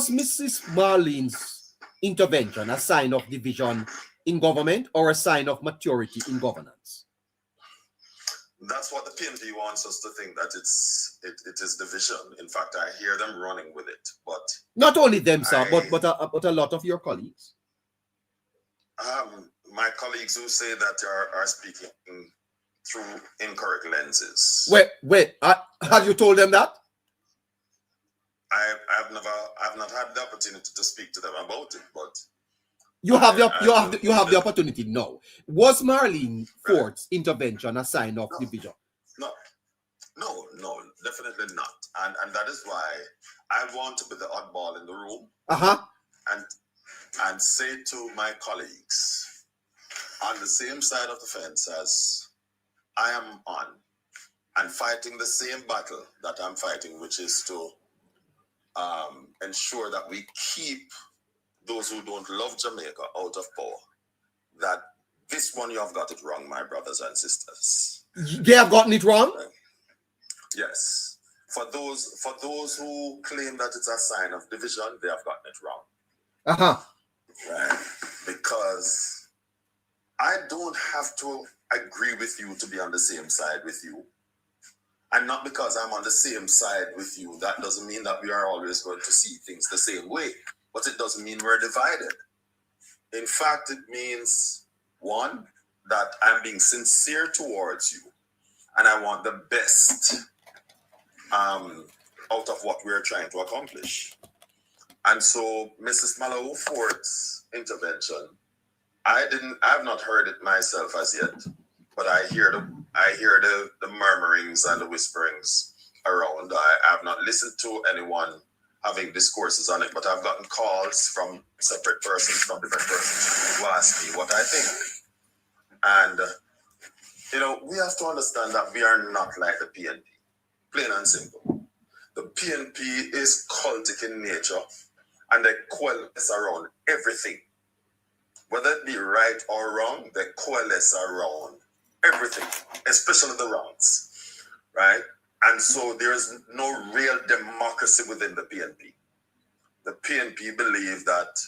Mrs. Marlene's intervention a sign of division in government or a sign of maturity in governance? That's what the PNP wants us to think, that it is division. In fact, I hear them running with it. But not only them, sir, but a lot of your colleagues. My colleagues who say that are speaking through incorrect lenses. Wait. Have you told them that? I've not had the opportunity to speak to them about it, but you have the opportunity now. Was Marlene Ford's intervention a sign of division? No, definitely not. And that is why I want to be the oddball in the room. And say to my colleagues on the same side of the fence as I am on, and fighting the same battle that I'm fighting, which is to ensure that we keep those who don't love Jamaica out of power. That this one, you have got it wrong, my brothers and sisters. They have gotten it wrong? Yes. For those who claim that it's a sign of division, they have gotten it wrong. Right? Because I don't have to agree with you to be on the same side with you. And not because I'm on the same side with you, that doesn't mean that we are always going to see things the same way. But it doesn't mean we're divided. In fact, it means, one, that I'm being sincere towards you. And I want the best out of what we're trying to accomplish. And so Mrs. Malahoo Ford's intervention, I have not heard it myself as yet, but I hear the murmurings and the whisperings around. I have not listened to anyone having discourses on it, but I've gotten calls from separate persons, from different persons, who ask me what I think. And we have to understand that we are not like the PNP, plain and simple. The PNP is cultic in nature, and they coalesce around everything. Whether it be right or wrong, they coalesce around everything, especially the wrongs, right? And so there's no real democracy within the PNP. The PNP believe that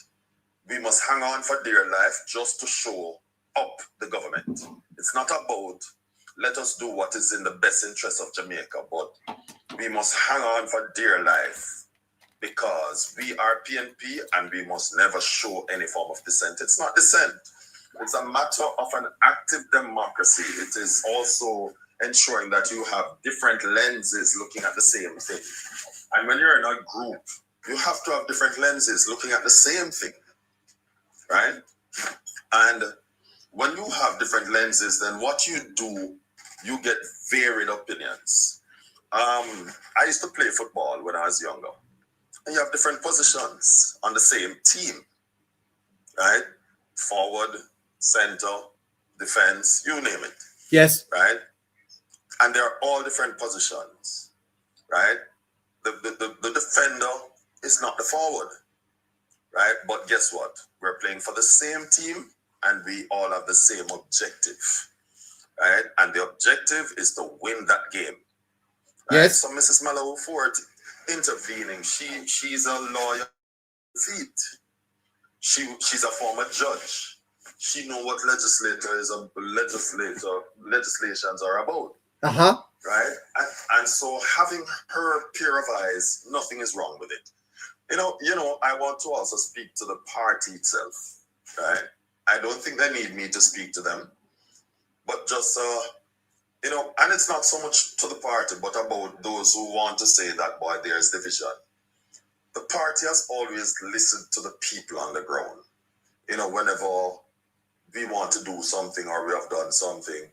we must hang on for dear life just to show up the government. It's not about let us do what is in the best interest of Jamaica, but we must hang on for dear life because we are PNP and we must never show any form of dissent. It's not dissent. It's a matter of an active democracy. It is also ensuring that you have different lenses looking at the same thing. And when you're in a group, you have to have different lenses looking at the same thing, right? And when you have different lenses, then what you do, you get varied opinions. I used to play football when I was younger. And you have different positions on the same team, right? Forward, center, defense, you name it. Yes. Right? And they're all different positions. right? The defender is not the forward, right? But guess what? We're playing for the same team and we all have the same objective, right? And the objective is to win that game. Right? Yes. So Mrs. Mallow Ford intervening, she's a lawyer feet. She's a former judge. She know what legislations are about. Right? And so having her pair of eyes, nothing is wrong with it. You know, I want to also speak to the party itself. Right? I don't think they need me to speak to them. But just you know, and it's not so much to the party, but about those who want to say that, boy, there's division. The party has always listened to the people on the ground. You know, whenever we want to do something or we have done something,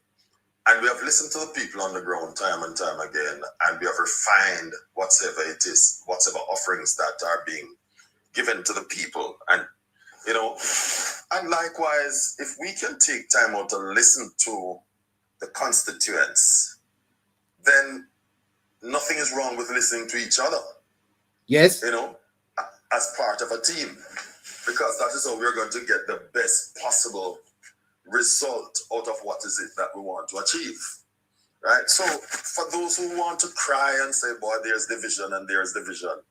and we have listened to the people on the ground time and time again, and we have refined whatever it is, whatever offerings that are being given to the people. And, you know, and likewise, if we can take time out to listen to the constituents, then nothing is wrong with listening to each other. Yes. You know, as part of a team, because that is how we're going to get the best possible result out of what is it that we want to achieve, right? So for those who want to cry and say, boy, there's division and there's division,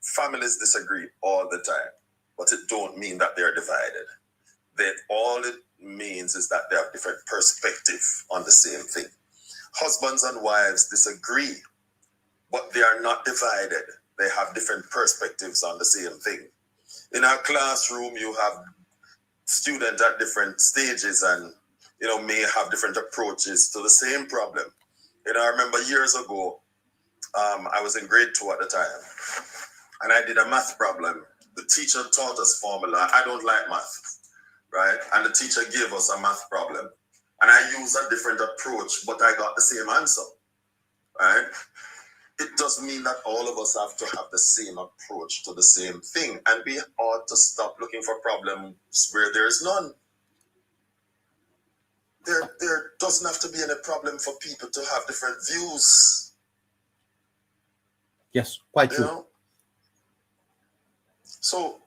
families disagree all the time, but it don't mean that they're divided. That all it means is that they have different perspective on the same thing. Husbands and wives disagree, but they are not divided. They have different perspectives on the same thing. In our classroom, you have students at different stages and, you know, may have different approaches to the same problem. You know, I remember years ago, I was in grade 2 at the time, and I did a math problem. The teacher taught us formula. I don't like math, right? And the teacher gave us a math problem. And I used a different approach, but I got the same answer, right? It doesn't mean that all of us have to have the same approach to the same thing. And we ought to stop looking for problems where there is none. There doesn't have to be any problem for people to have different views. Yes, quite true. You know? So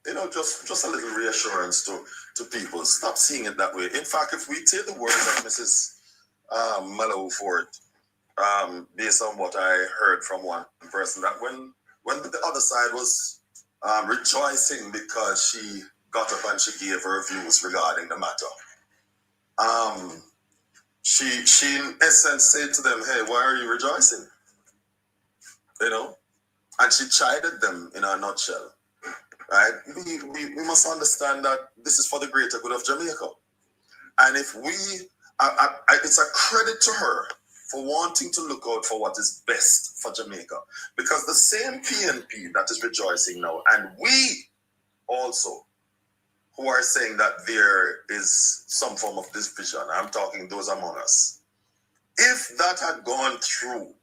you know, just a little reassurance to people. Stop seeing it that way. In fact, if we take the words of Mrs. Mallow Ford, based on what I heard from one person, that when the other side was rejoicing because she got up and she gave her views regarding the matter, she in essence said to them, hey, why are you rejoicing? You know? And she chided them in a nutshell. Right? We must understand that this is for the greater good of Jamaica. And if it's a credit to her for wanting to look out for what is best for Jamaica. Because the same PNP that is rejoicing now, and we also, who are saying that there is some form of division, I'm talking those among us, if that had gone through,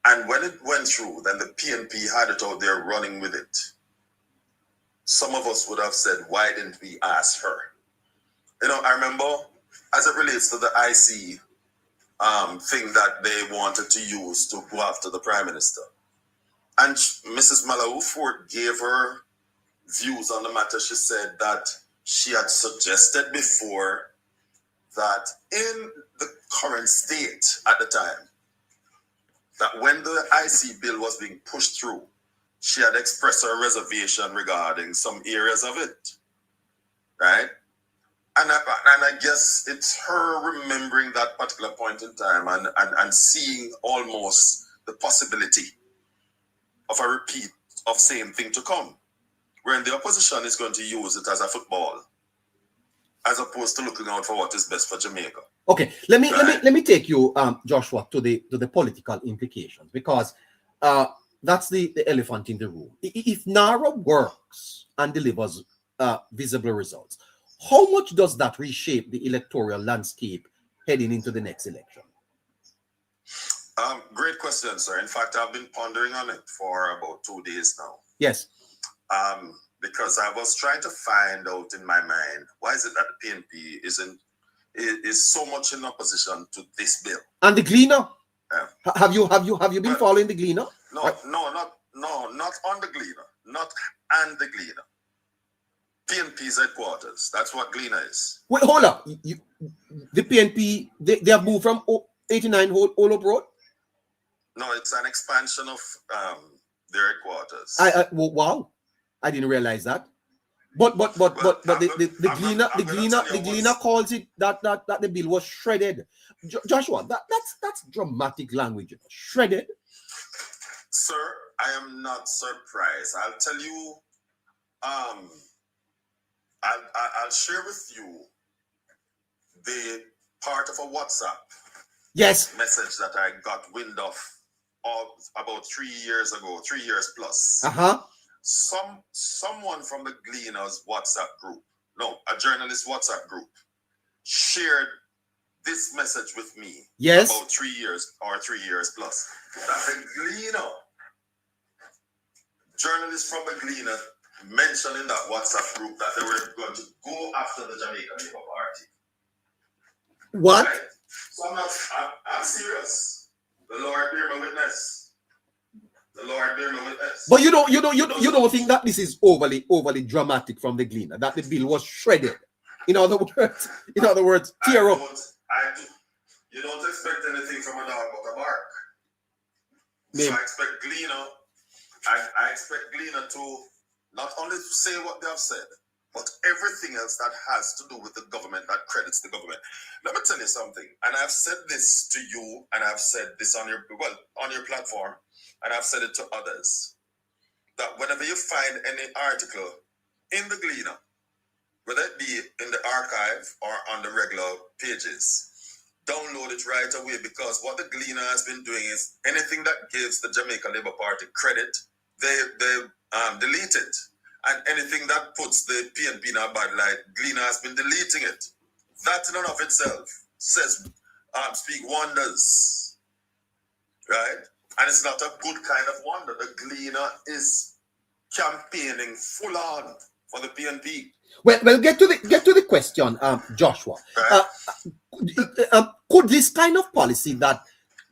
and when it went through, then the PNP had it out there running with it, some of us would have said, why didn't we ask her? You know, I remember, as it relates to the IC thing that they wanted to use to go after the Prime Minister. And Mrs. Mallow Ford gave her views on the matter. She said that she had suggested before that in the current state at the time, that when the IC bill was being pushed through, she had expressed her reservation regarding some areas of it, right? And I guess it's her remembering that particular point in time and seeing almost the possibility of a repeat of same thing to come, wherein the opposition is going to use it as a football, as opposed to looking out for what is best for Jamaica. Okay, let me take you, Joshua, to the political implications, because that's the elephant in the room. If NARA works and delivers visible results, how much does that reshape the electoral landscape heading into the next election? Great question, sir. In fact, I've been pondering on it for about 2 days now. Yes. Because I was trying to find out in my mind, why is it that the PNP is so much in opposition to this bill? And the Gleaner? Have you been following the Gleaner? No, not on the Gleaner, not and the Gleaner. PNP's headquarters. That's what Gleaner is. Wait, hold up. The PNP, they have moved from 89 Olo Road? No, it's an expansion of their headquarters. Wow, I didn't realize that. But the Gleaner calls it that the bill was shredded. Joshua, that's dramatic language. Shredded. Sir, I am not surprised. I'll tell you. I'll share with you the part of a WhatsApp message that I got wind of about 3 years ago, 3 years plus. Someone from the Gleaners WhatsApp group, a journalist WhatsApp group, shared this message with me about 3 years or 3 years plus. That the Gleaner, journalists from the Gleaner, mentioned in that WhatsApp group that they were going to go after the Jamaica Labour Party. What? Right? So I'm serious. The Lord bear my witness. The Lord bear my witness. But you don't think that this is overly dramatic from the Gleaner, that the bill was shredded. In other words, tear up. I do. You don't expect anything from a dog but a bark. Maybe. So I expect Gleaner. I expect Gleaner to not only say what they have said, but everything else that has to do with the government, that credits the government. Let me tell you something, and I've said this to you, and I've said this on your platform, and I've said it to others, that whenever you find any article in the Gleaner, whether it be in the archive or on the regular pages, download it right away, because what the Gleaner has been doing is anything that gives the Jamaica Labour Party credit, they delete it. And anything that puts the PNP in a bad light, Gleaner has been deleting it. That in and of itself says, speak wonders, right? And it's not a good kind of wonder. The Gleaner is campaigning full on for the PNP. Well, get to the question, Joshua. Right. Could this kind of policy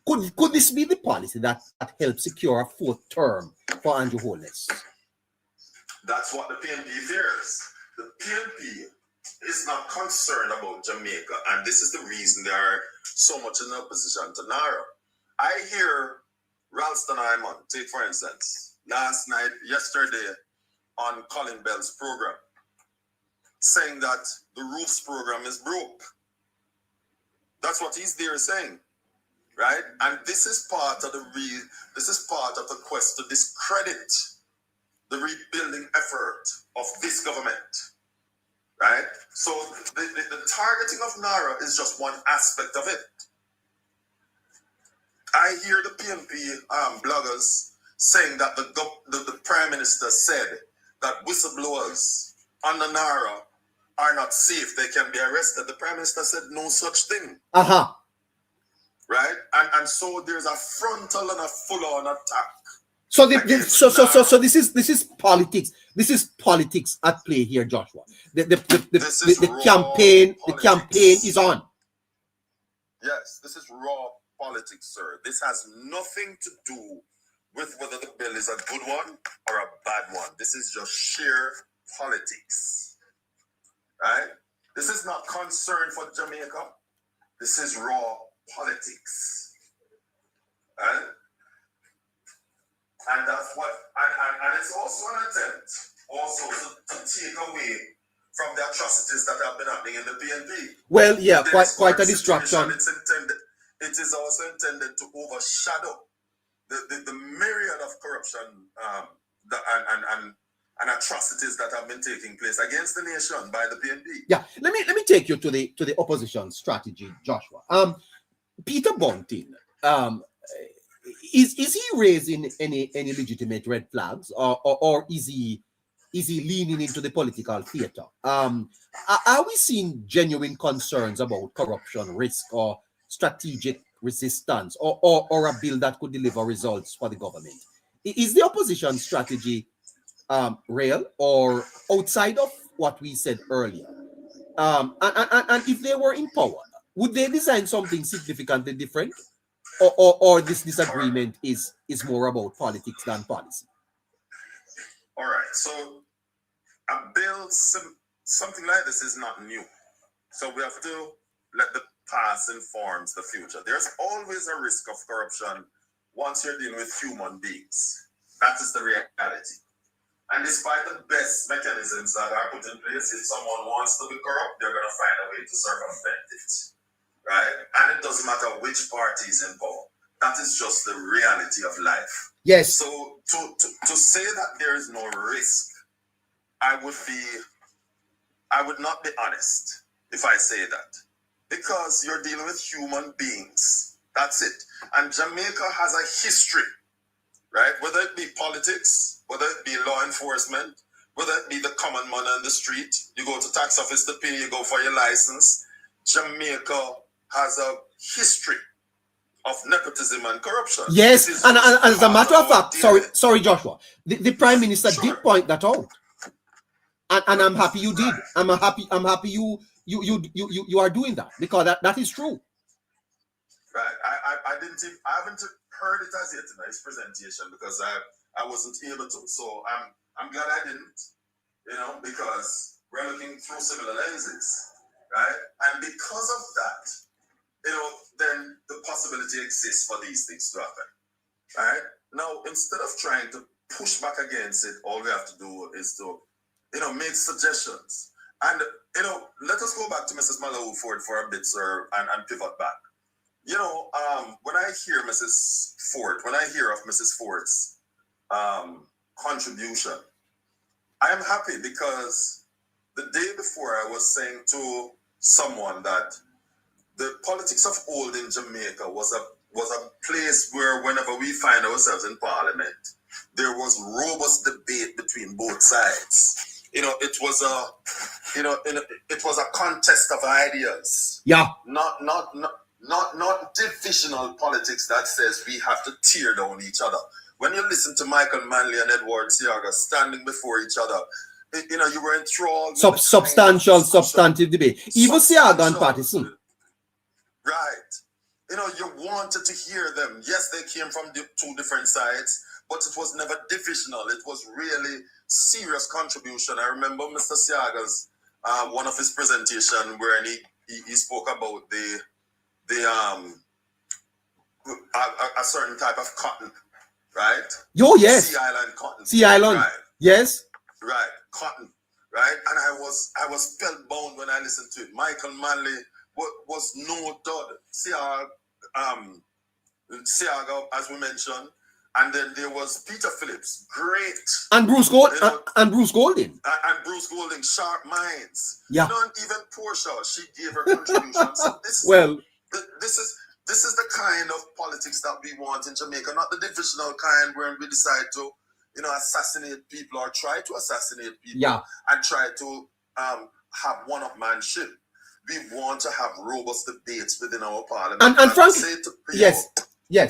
could this be the policy that helps secure a fourth term for Andrew Holness? That's what the PNP fears. The PNP is not concerned about Jamaica, and this is the reason they are so much in opposition to Nara. I hear Ralston Hyman, take for instance, yesterday on Colin Bell's program, saying that the roofs program is broke. That's what he's there saying, right? And this is part of the quest to discredit the rebuilding effort of this government, right? So the targeting of Nara is just one aspect of it. I hear the PNP bloggers saying that the Prime Minister said that whistleblowers under Nara are not safe, they can be arrested. The Prime Minister said no such thing. Right? And so there's a frontal and a full-on attack. So this is politics. This is politics at play here, Joshua. The campaign is on. Yes, this is raw politics, sir. This has nothing to do with whether the bill is a good one or a bad one. This is just sheer politics. Right? This is not concern for Jamaica. This is raw politics. Right? And that's what, and it's also an attempt to take away from the atrocities that have been happening in the PNP. Well, yeah, quite a distraction. It is also intended to overshadow the myriad of corruption and atrocities that have been taking place against the nation by the PNP. Yeah, let me take you to the opposition strategy, Joshua. Peter Bunting, is he raising any legitimate red flags, or is he leaning into the political theater? Are we seeing genuine concerns about corruption risk or strategic resistance, or a bill that could deliver results for the government? Is the opposition strategy real or outside of what we said earlier? And if they were in power, would they design something significantly different? or this disagreement is more about politics than policy? All right. So a bill, something like this is not new. So we have to let the past informs the future. There's always a risk of corruption once you're dealing with human beings. That is the reality. And despite the best mechanisms that are put in place, if someone wants to be corrupt, they're going to find a way to circumvent it. Right? And it doesn't matter which party is in power. That is just the reality of life. Yes. So to say that there is no risk, I would not be honest if I say that. Because you're dealing with human beings. That's it. And Jamaica has a history, right? Whether it be politics, whether it be law enforcement, whether it be the common man on the street, you go to tax office to pay, you go for your license. Jamaica has a history of nepotism and corruption. Yes, and as a matter of fact, sorry, Joshua, the Prime Minister did point that out, and I'm happy you did. I'm happy you are doing that, because that is true. Right. I haven't heard it as yet in his presentation because I wasn't able to. So I'm glad I didn't, because we're looking through similar lenses, right? And because of that, then the possibility exists for these things to happen, right? Now, instead of trying to push back against it, all we have to do is to, make suggestions. And, let us go back to Mrs. Malou Ford for a bit, sir, and pivot back. When I hear Mrs. Ford, when I hear of Mrs. Ford's contribution, I am happy because the day before I was saying to someone that the politics of old in Jamaica was a place where whenever we find ourselves in Parliament, there was robust debate between both sides. It was a contest of ideas. Yeah. Not divisional politics that says we have to tear down each other. When you listen to Michael Manley and Edward Siaga standing before each other, you were enthralled. Substantive debate. Even Siaga and Patterson. Right. You wanted to hear them. Yes, they came from two different sides, but it was never divisional. It was really serious contribution. I remember Mr. Siaga's one of his presentation where he spoke about a certain type of cotton, right? Oh yes. Sea Island cotton. Sea Island. Right. Yes. Right. Cotton. Right. And I was spellbound when I listened to it. Michael Manley was no dud. Siaga, as we mentioned, and then there was Peter Phillips, great, and Bruce Golding, and Bruce Golding, sharp minds. Yeah. And even Portia, she gave her contribution. So this is the kind of politics that we want in Jamaica, not the divisional kind where we decide to, assassinate people or try to assassinate people, yeah, and try to have one-upmanship. We want to have robust debates within our parliament. And frankly, yes. Yeah.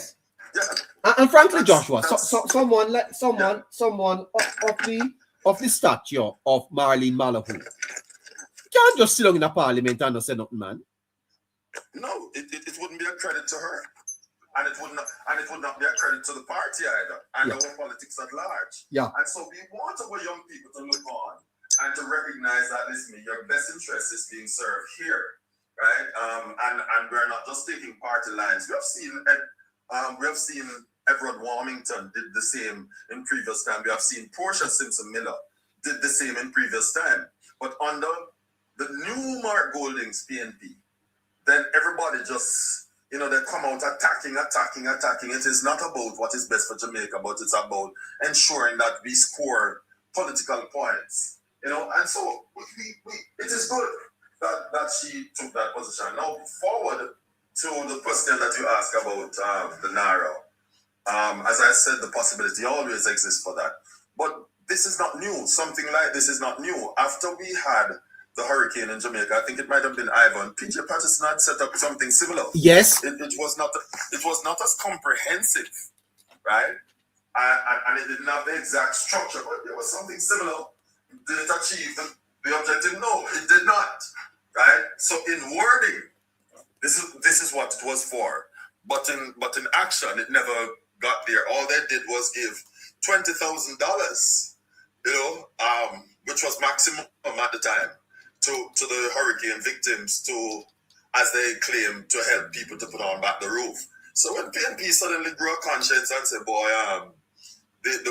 And frankly, Joshua, someone of the stature of Marlene Malahoo can't just sit down in a parliament and not say nothing, man. No, it wouldn't be a credit to her, and it would not be a credit to the party either, and our politics at large. Yeah. And so we want our young people to look on and to recognize that, listen, your best interest is being served here, right? And we're not just taking party lines. We have seen Everett Warmington did the same in previous time. We have seen Portia Simpson Miller did the same in previous time. But under the new Mark Golding's PNP, then everybody just, they come out attacking. It is not about what is best for Jamaica, but it's about ensuring that we score political points. And so it is good that she took that position. Now, forward to the question that you asked about the Naro. As I said, the possibility always exists for that. But this is not new. Something like this is not new. After we had the hurricane in Jamaica, I think it might have been Ivan, P.J. Patterson had set up something similar. Yes. It was not as comprehensive, right? And it didn't have the exact structure, but there was something similar. Did it achieve the objective? No, it did not, right? So in wording, this is what it was for. but in action, it never got there. All they did was give $20,000, which was maximum at the time, to the hurricane victims as they claim, to help people to put on back the roof. So when PNP suddenly grew a conscience and said, boy,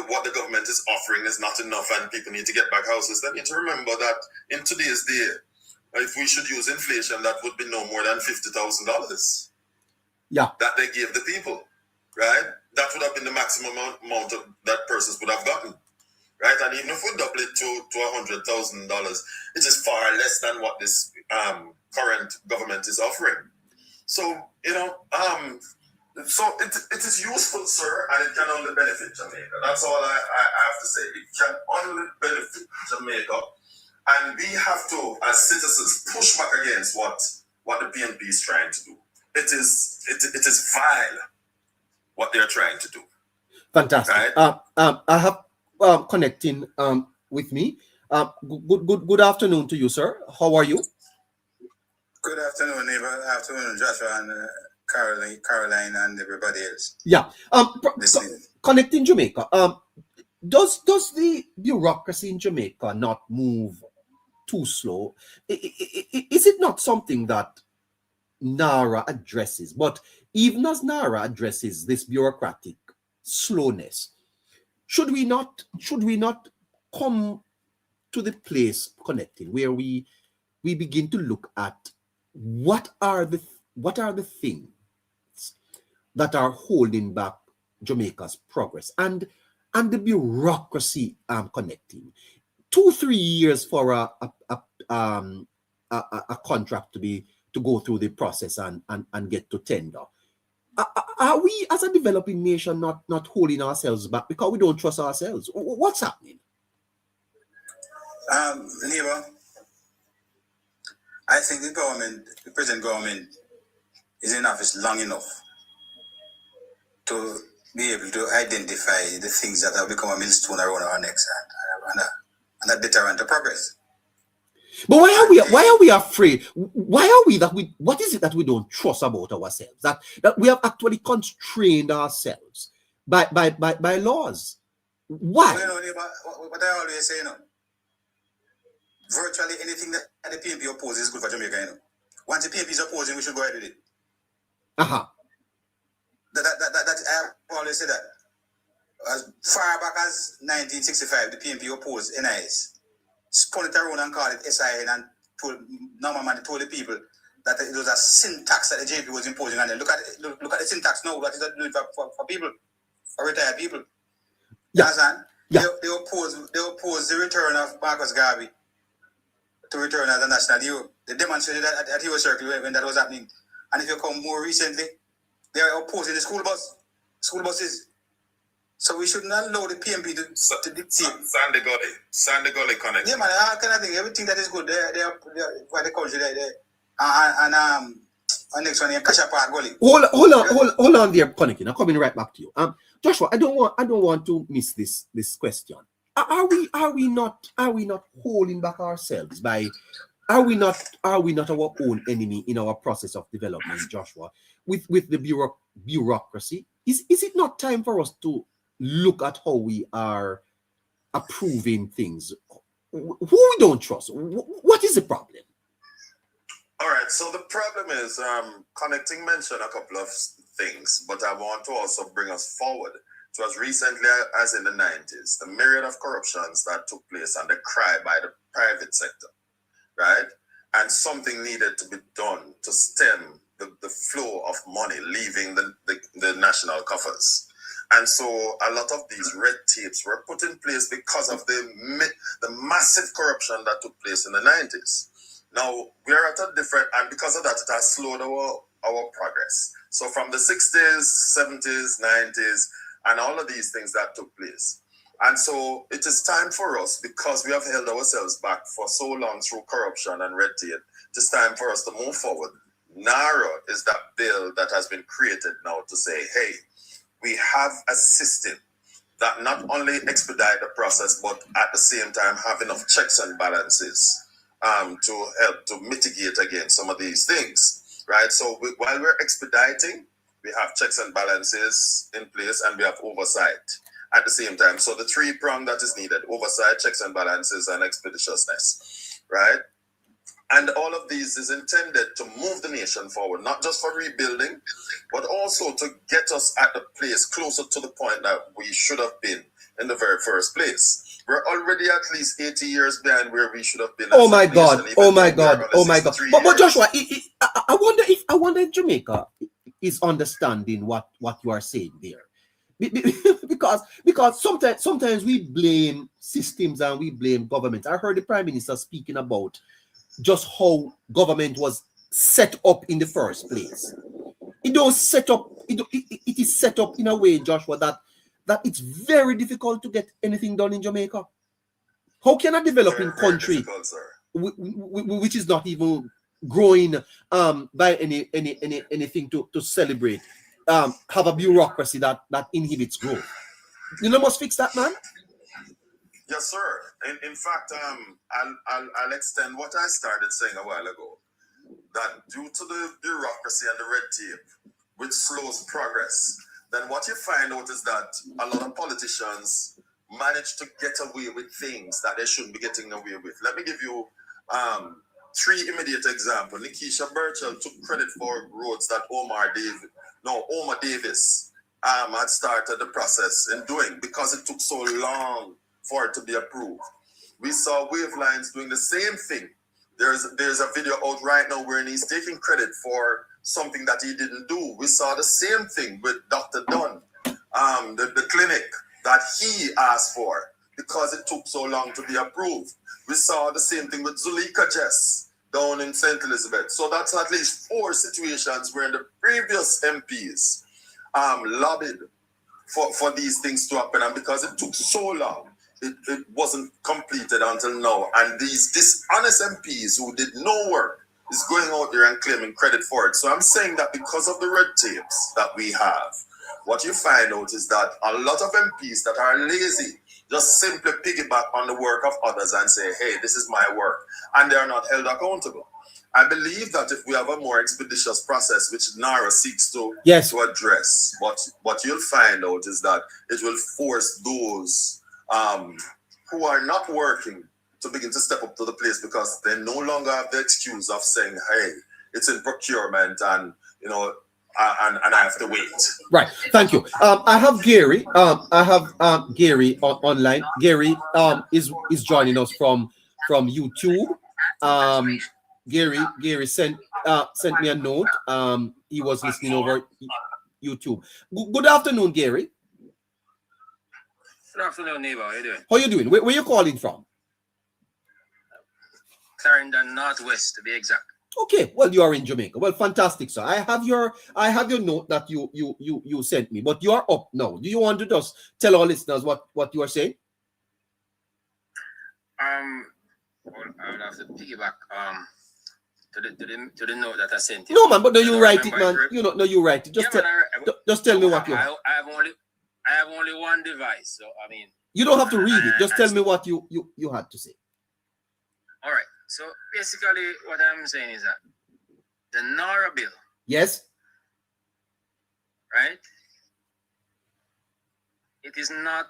what the government is offering is not enough and people need to get back houses, they need to remember that in today's day, if we should use inflation, that would be no more than $50,000. Yeah. That they gave the people, right? That would have been the maximum amount of that persons would have gotten, right? And even if we double it to $100,000, it is far less than what this current government is offering. So, so it is useful, sir, and it can only benefit Jamaica. That's all I have to say. It can only benefit Jamaica, and we have to, as citizens, push back against what the PNP is trying to do. It is vile what they're trying to do. Fantastic. Right? I have connecting with me. Good afternoon to you, sir. How are you? Good afternoon, neighbor. Afternoon, Joshua and Caroline and everybody else. Yeah. Connecting Jamaica. Does the bureaucracy in Jamaica not move too slow? Is it not something that NARA addresses? But even as NARA addresses this bureaucratic slowness, should we not come to the place connecting where we begin to look at what are the things that are holding back Jamaica's progress and the bureaucracy connecting 2-3 years for a contract to go through the process and get to tender. Are we as a developing nation not holding ourselves back because we don't trust ourselves? What's happening? Neighbor, I think the present government is in office long enough to be able to identify the things that have become a millstone around our necks and a deterrent to progress. But why are we afraid? Why are we what is it that we don't trust about ourselves? That we have actually constrained ourselves by laws? Why? Well, what I always say, virtually anything that the PNP opposes is good for Jamaica, Once the PNP is opposing, we should go ahead with it. That I always say that. As far back as 1965, the PNP opposed NIS. Spun it around and called it SIN and told the people that it was a sin tax that the JP was imposing on them. Look at the sin tax now. What is that doing for people, for retired people? You understand? Yeah. They oppose the return of Marcus Garvey to return as a national hero. They demonstrated that at Hero Circle when that was happening. And if you come more recently, they are opposing the school buses. So we should not allow the PNP to dictate. Sandy Gully connect. Yeah, man, I kind of think everything that is good, they're for the country there. And next one, Kasha Park Gully. Hold on there, connecting. I'm coming right back to you. Joshua, I don't want to miss this question. Are we not holding back ourselves by? Are we not our own enemy in our process of development, Joshua? With the bureaucracy, is it not time for us to look at how we are approving things? Who we don't trust? What is the problem? All right, so the problem is connecting mentioned a couple of things, but I want to also bring us forward to as recently as in the 90s, the myriad of corruptions that took place and the cry by the private sector, right? And something needed to be done to stem the flow of money leaving the national coffers. And so a lot of these red tapes were put in place because of the massive corruption that took place in the 90s. Now, we're at a different, and because of that, it has slowed our progress. So from the 60s, 70s, 90s, and all of these things that took place. And so it is time for us, because we have held ourselves back for so long through corruption and red tape, it is time for us to move forward. NARA is that bill that has been created now to say, hey, we have a system that not only expedite the process, but at the same time have enough checks and balances to help to mitigate against some of these things, right? So while we're expediting, we have checks and balances in place, and we have oversight at the same time. So the three-prong that is needed: oversight, checks and balances, and expeditiousness, right? And all of these is intended to move the nation forward, not just for rebuilding, but also to get us at the place closer to the point that we should have been in the very first place. We're already at least 80 years behind where we should have been. Oh my God! Oh my God! Oh my God! But Joshua, I wonder if Jamaica is understanding what you are saying there. Because sometimes we blame systems and we blame governments. I heard the Prime Minister speaking about just how government was set up in the first place. It is set up in a way, Joshua, that it's very difficult to get anything done in Jamaica. How can a developing country, which is not even growing by anything to celebrate, have a bureaucracy that inhibits growth? You know, must fix that, man. Yes, sir. In fact, I'll extend what I started saying a while ago, that due to the bureaucracy and the red tape, which slows progress, then what you find out is that a lot of politicians manage to get away with things that they shouldn't be getting away with. Let me give you three immediate examples. Nikisha Burchell took credit for roads that Omar Davis had started the process in doing because it took so long for it to be approved. We saw Wavelines doing the same thing. There's a video out right now where he's taking credit for something that he didn't do. We saw the same thing with Dr. Dunn, the clinic that he asked for because it took so long to be approved. We saw the same thing with Zuleika Jess down in St. Elizabeth. So that's at least 4 situations where the previous MPs lobbied for these things to happen, and because it took so long, it wasn't completed until now. And these dishonest MPs who did no work is going out there and claiming credit for it. So I'm saying that because of the red tapes that we have, what you find out is that a lot of MPs that are lazy just simply piggyback on the work of others and say, hey, this is my work, and they are not held accountable. I believe that if we have a more expeditious process, which NARA seeks to address, what you'll find out is that it will force those who are not working to begin to step up to the place, because they no longer have the excuse of saying, hey, it's in procurement and, you know, and I have to wait. Right. Thank you. I have Gary. Gary online. Gary is joining us from YouTube. Gary sent me a note. He was listening over YouTube. Good afternoon, Gary. Good afternoon, neighbor. How you doing? How you doing? Where you calling from? Clarendon, Northwest, to be exact. Okay, well, you are in Jamaica. Well, fantastic, sir. I have your note that you sent me, but you are up now. Do you want to just tell our listeners what you are saying? Well, I would have to piggyback to the note that I sent you. No, man, but no, you write it, man. No, you write it. Just tell me what you have. I have only one device, so I mean. You don't have to read it. Just tell me what you had to say. All right. So basically, what I'm saying is that the NARA bill. Yes. Right. It is not.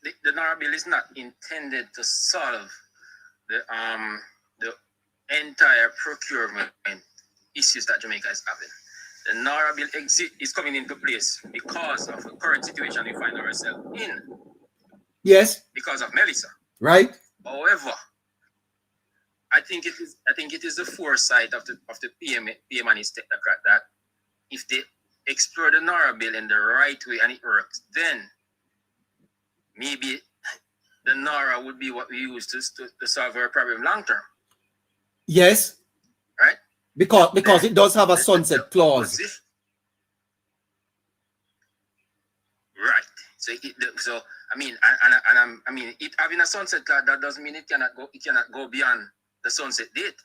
The NARA bill is not intended to solve the entire procurement issues that Jamaica is having. The NARA bill is coming into place because of the current situation we find ourselves in. Yes. Because of Melissa. Right. However, I think it is the foresight of the PM and his technocrat that if they explore the NARA bill in the right way and it works, then maybe the NARA would be what we use to solve our problem long term. Yes. Right? Because it does have a sunset clause. Right. So I mean, I mean, it having a sunset clause, that doesn't mean it cannot go beyond the sunset date.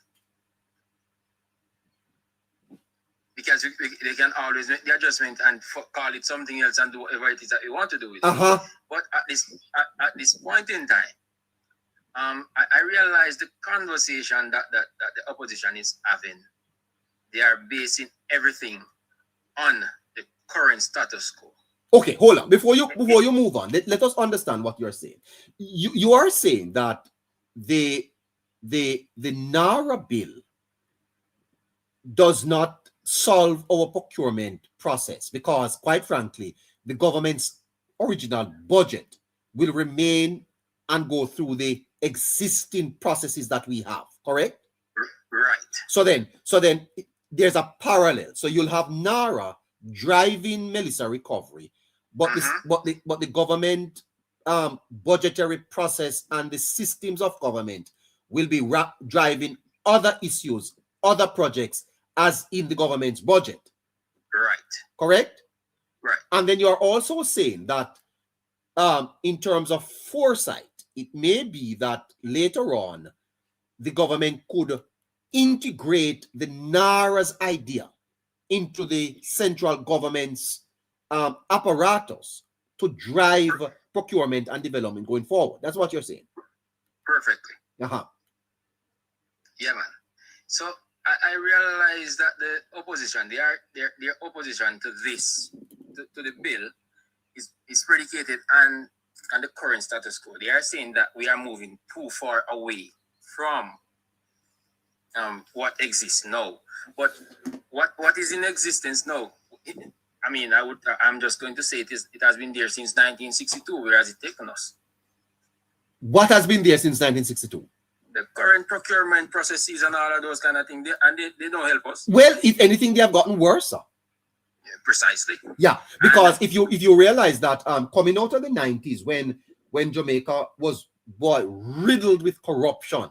Because they can always make the adjustment and call it something else and do whatever it is that you want to do with it. But at this point in time, I realize the conversation that the opposition is having, they are basing everything on the current status quo. Okay, hold on. Before you move on, let us understand what you're saying. You are saying that the NARA bill does not solve our procurement process because, quite frankly, the government's original budget will remain and go through the existing processes that we have, correct? Right. So then there's a parallel. So you'll have NARA driving Melissa recovery, but the government budgetary process and the systems of government will be driving other issues, other projects as in the government's budget. Right. Correct? Right. And then you're also saying that in terms of foresight, it may be that later on the government could integrate the NARA's idea into the central government's apparatus to drive procurement and development going forward. That's what you're saying. Perfectly. Uh-huh. Yeah, man. So I realize that the opposition, their opposition to this, to the bill, is predicated on the current status quo. They are saying that we are moving too far away from what exists now. But what is in existence now? I'm just going to say it has been there since 1962. Where has it taken us? What has been there since 1962? The current procurement processes and all of those kind of things, they don't help us. Well, if anything, they have gotten worse. Yeah, precisely. Yeah, because if you realize that coming out of the 90s, when Jamaica was riddled with corruption,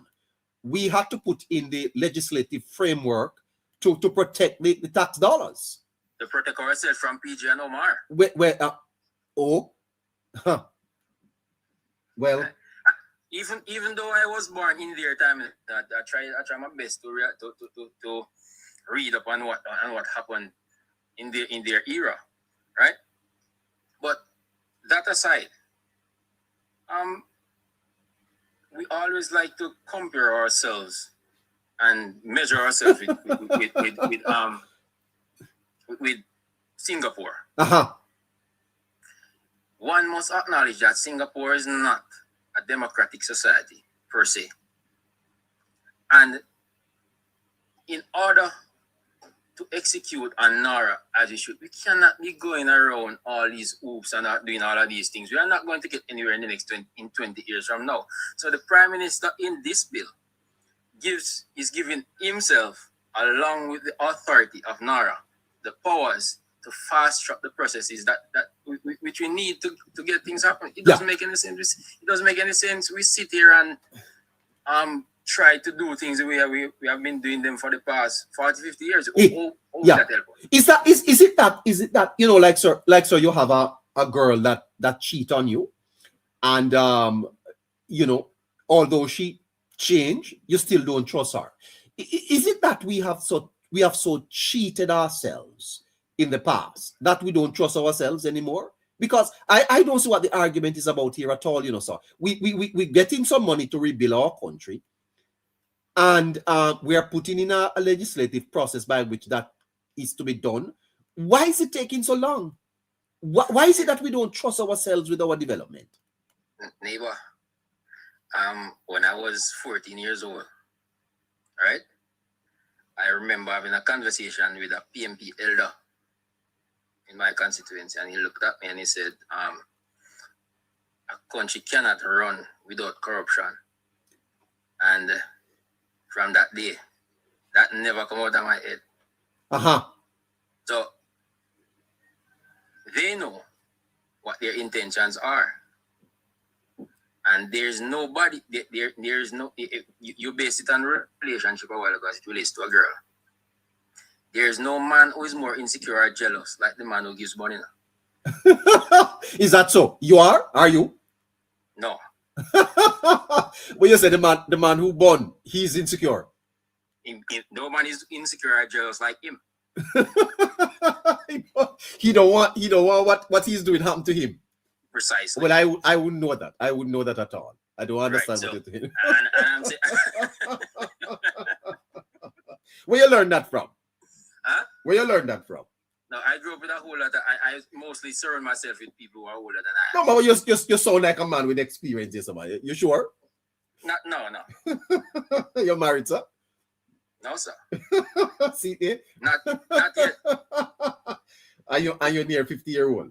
we had to put in the legislative framework to protect the tax dollars. To protect ourselves from PG and Omar. Well. Even though I was born in their time, I try my best to read up on what happened in their era, right? But that aside, we always like to compare ourselves and measure ourselves with Singapore. One must acknowledge that Singapore is not a democratic society per se, and in order to execute on NARA as we should, we cannot be going around all these hoops and not doing all of these things. We are not going to get anywhere in the next 20 years from now. So the Prime Minister in this bill is giving himself, along with the authority of NARA, the powers to fast track the processes which we need to get things happening. It doesn't make any sense. It doesn't make any sense. We sit here and try to do things the way we have been doing them for the past 40, 50 years. That help us? Is it that like so you have a girl that cheat on you, and although she changed, you still don't trust her. Is it that we have so cheated ourselves in the past that we don't trust ourselves anymore? Because I don't see what the argument is about here at all, sir. We're getting some money to rebuild our country, and we are putting in a legislative process by which that is to be done. Why is it taking so long? Why is it that we don't trust ourselves with our development? Neighbor, when I was 14 years old, right, I remember having a conversation with a PMP elder in my constituency, and he looked at me and he said, a country cannot run without corruption. And from that day, that never come out of my head. So they know what their intentions are, and there's nobody there's no, you base it on relationship a while ago as it relates to a girl. There's no man who is more insecure or jealous like the man who gives money. Is that so? You are? Are you? No. Well, you said the man who born, he's insecure. No man is insecure or jealous like him. He don't want what he's doing happen to him. Precisely. Well, I wouldn't know that. I wouldn't know that at all. I don't understand what you're doing. And I'm saying, where you learn that from? Huh? Where you learn that from? No, I grew up with a whole lot of, I mostly surround myself with people who are older than I No, am. but you sound like a man with experience, yes, somebody. You sure? No. You're married, sir? No, sir. See there? Not yet. Are you near 50-year-old?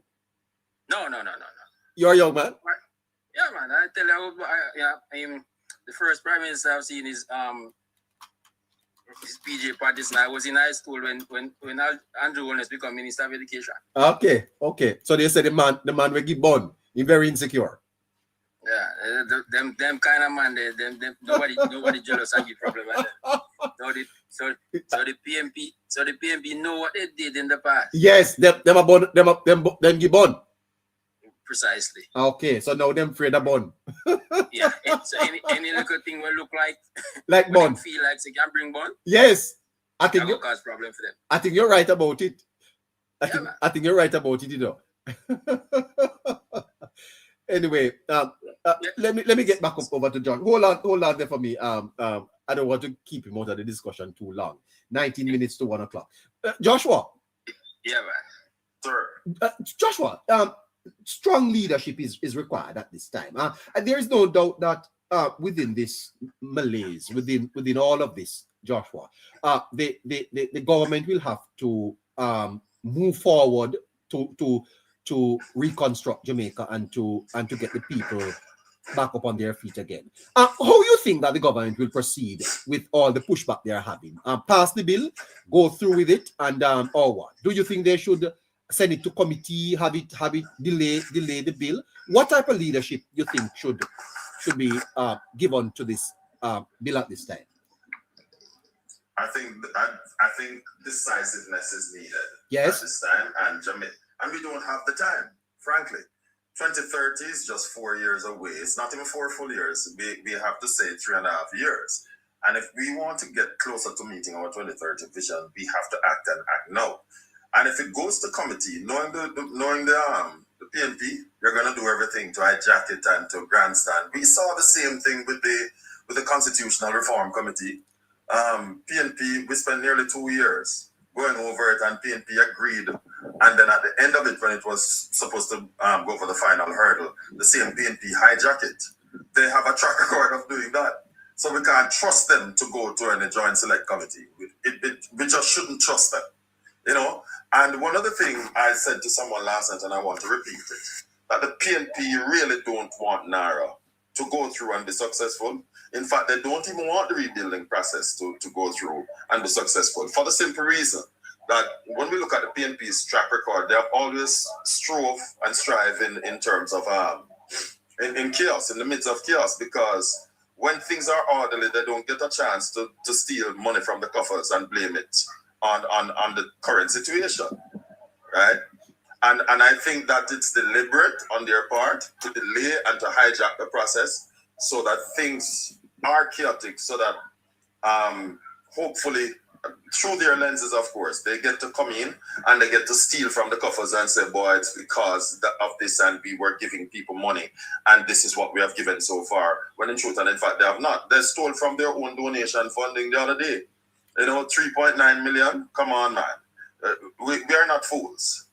No. You're a young man? Yeah, man. I tell you, I'm the first prime minister I've seen is PJ Patterson. I was in high school when Andrew Holness became Minister of Education. Okay. So they say the man will give born. He's very insecure. Yeah, them kind of man, them nobody jealous and give problem at them. So the PMP know what they did in the past. Yes, them give born. Precisely. Okay, so now them afraid of born. Yeah. So any little thing will look like born. Feel like they can bring born. Yes, I think that will cause problem for them. I think you're right about it. I Yeah, think you're right about it, you know. Anyway, let me get back up over to John. Hold on there for me. I don't want to keep him out of the discussion too long. 19 minutes to 1 o'clock. Joshua. Yeah, man. Sir. Joshua, strong leadership is required at this time. And there is no doubt that within this malaise, within all of this, Joshua, the government will have to move forward to reconstruct Jamaica and to get the people back up on their feet again. How you think that the government will proceed with all the pushback they are having? Pass the bill, go through with it, and or what? Do you think they should send it to committee, have it delay the bill? What type of leadership do you think should be given to this bill at this time? I think decisiveness is needed at this time, and we don't have the time, frankly. 2030 is just 4 years away. It's not even 4 full years. We have to say 3.5 years. And if we want to get closer to meeting our 2030 vision, we have to act now. And if it goes to committee, knowing the PNP, you're going to do everything to hijack it and to grandstand. We saw the same thing with the Constitutional Reform Committee. PNP, we spent nearly 2 years going over it, and PNP agreed. And then at the end of it, when it was supposed to go for the final hurdle, the same PNP hijacked it. They have a track record of doing that. So we can't trust them to go to any joint select committee. We just shouldn't trust them, you know. And one other thing I said to someone last night, and I want to repeat it, that the PNP really don't want NARA to go through and be successful. In fact, they don't even want the rebuilding process to go through and be successful, for the simple reason that when we look at the PNP's track record, they have always strove and strive in terms of in chaos, in the midst of chaos, because when things are orderly, they don't get a chance to steal money from the coffers and blame it on the current situation, right? And I think that it's deliberate on their part to delay and to hijack the process so that things are chaotic, so that hopefully through their lenses, of course, they get to come in and they get to steal from the coffers and say, boy, it's because of this and we were giving people money and this is what we have given so far. When in truth and in fact, they have not. They stole from their own donation funding the other day. You know, 3.9 million. Come on, man. We are not fools.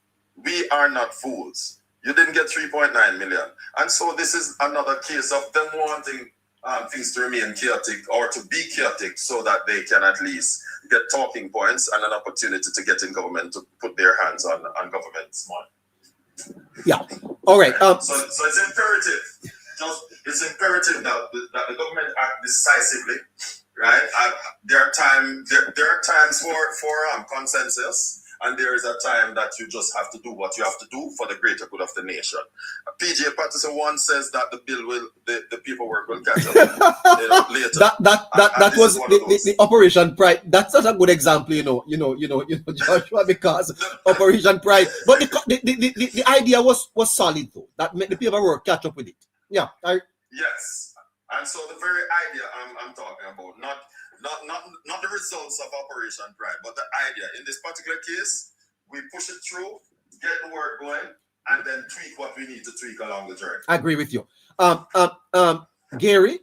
We are not fools. You didn't get 3.9 million. And so this is another case of them wanting things to remain chaotic or to be chaotic so that they can at least get talking points and an opportunity to get in government to put their hands on government's money. Yeah. All right. So it's imperative. It's imperative that the government act decisively, right? There are times for consensus. And there is a time that you just have to do what you have to do for the greater good of the nation. PJ Patterson once says that the paperwork will catch up later. That was the Operation Pride. That's not a good example, you know, Joshua, because Operation Pride. But the idea was solid though. That made the paperwork catch up with it. Yeah. Yes. And so the very idea I'm talking about, not the results of Operation Pride, but the idea. In this particular case, we push it through, get the work going, and then tweak what we need to tweak along the journey. I agree with you. Gary,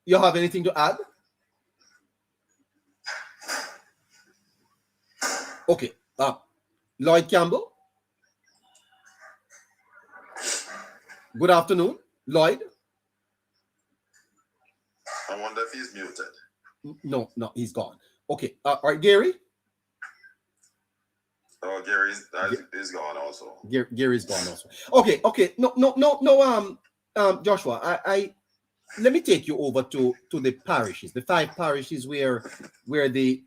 you have anything to add? Okay. Lloyd Campbell. Good afternoon, Lloyd. I wonder if he's muted. No, he's gone. Okay, all right, Gary. Oh, Gary's gone also. Gary's gone also. Okay. No. Joshua, I let me take you over to the parishes, the 5 parishes where the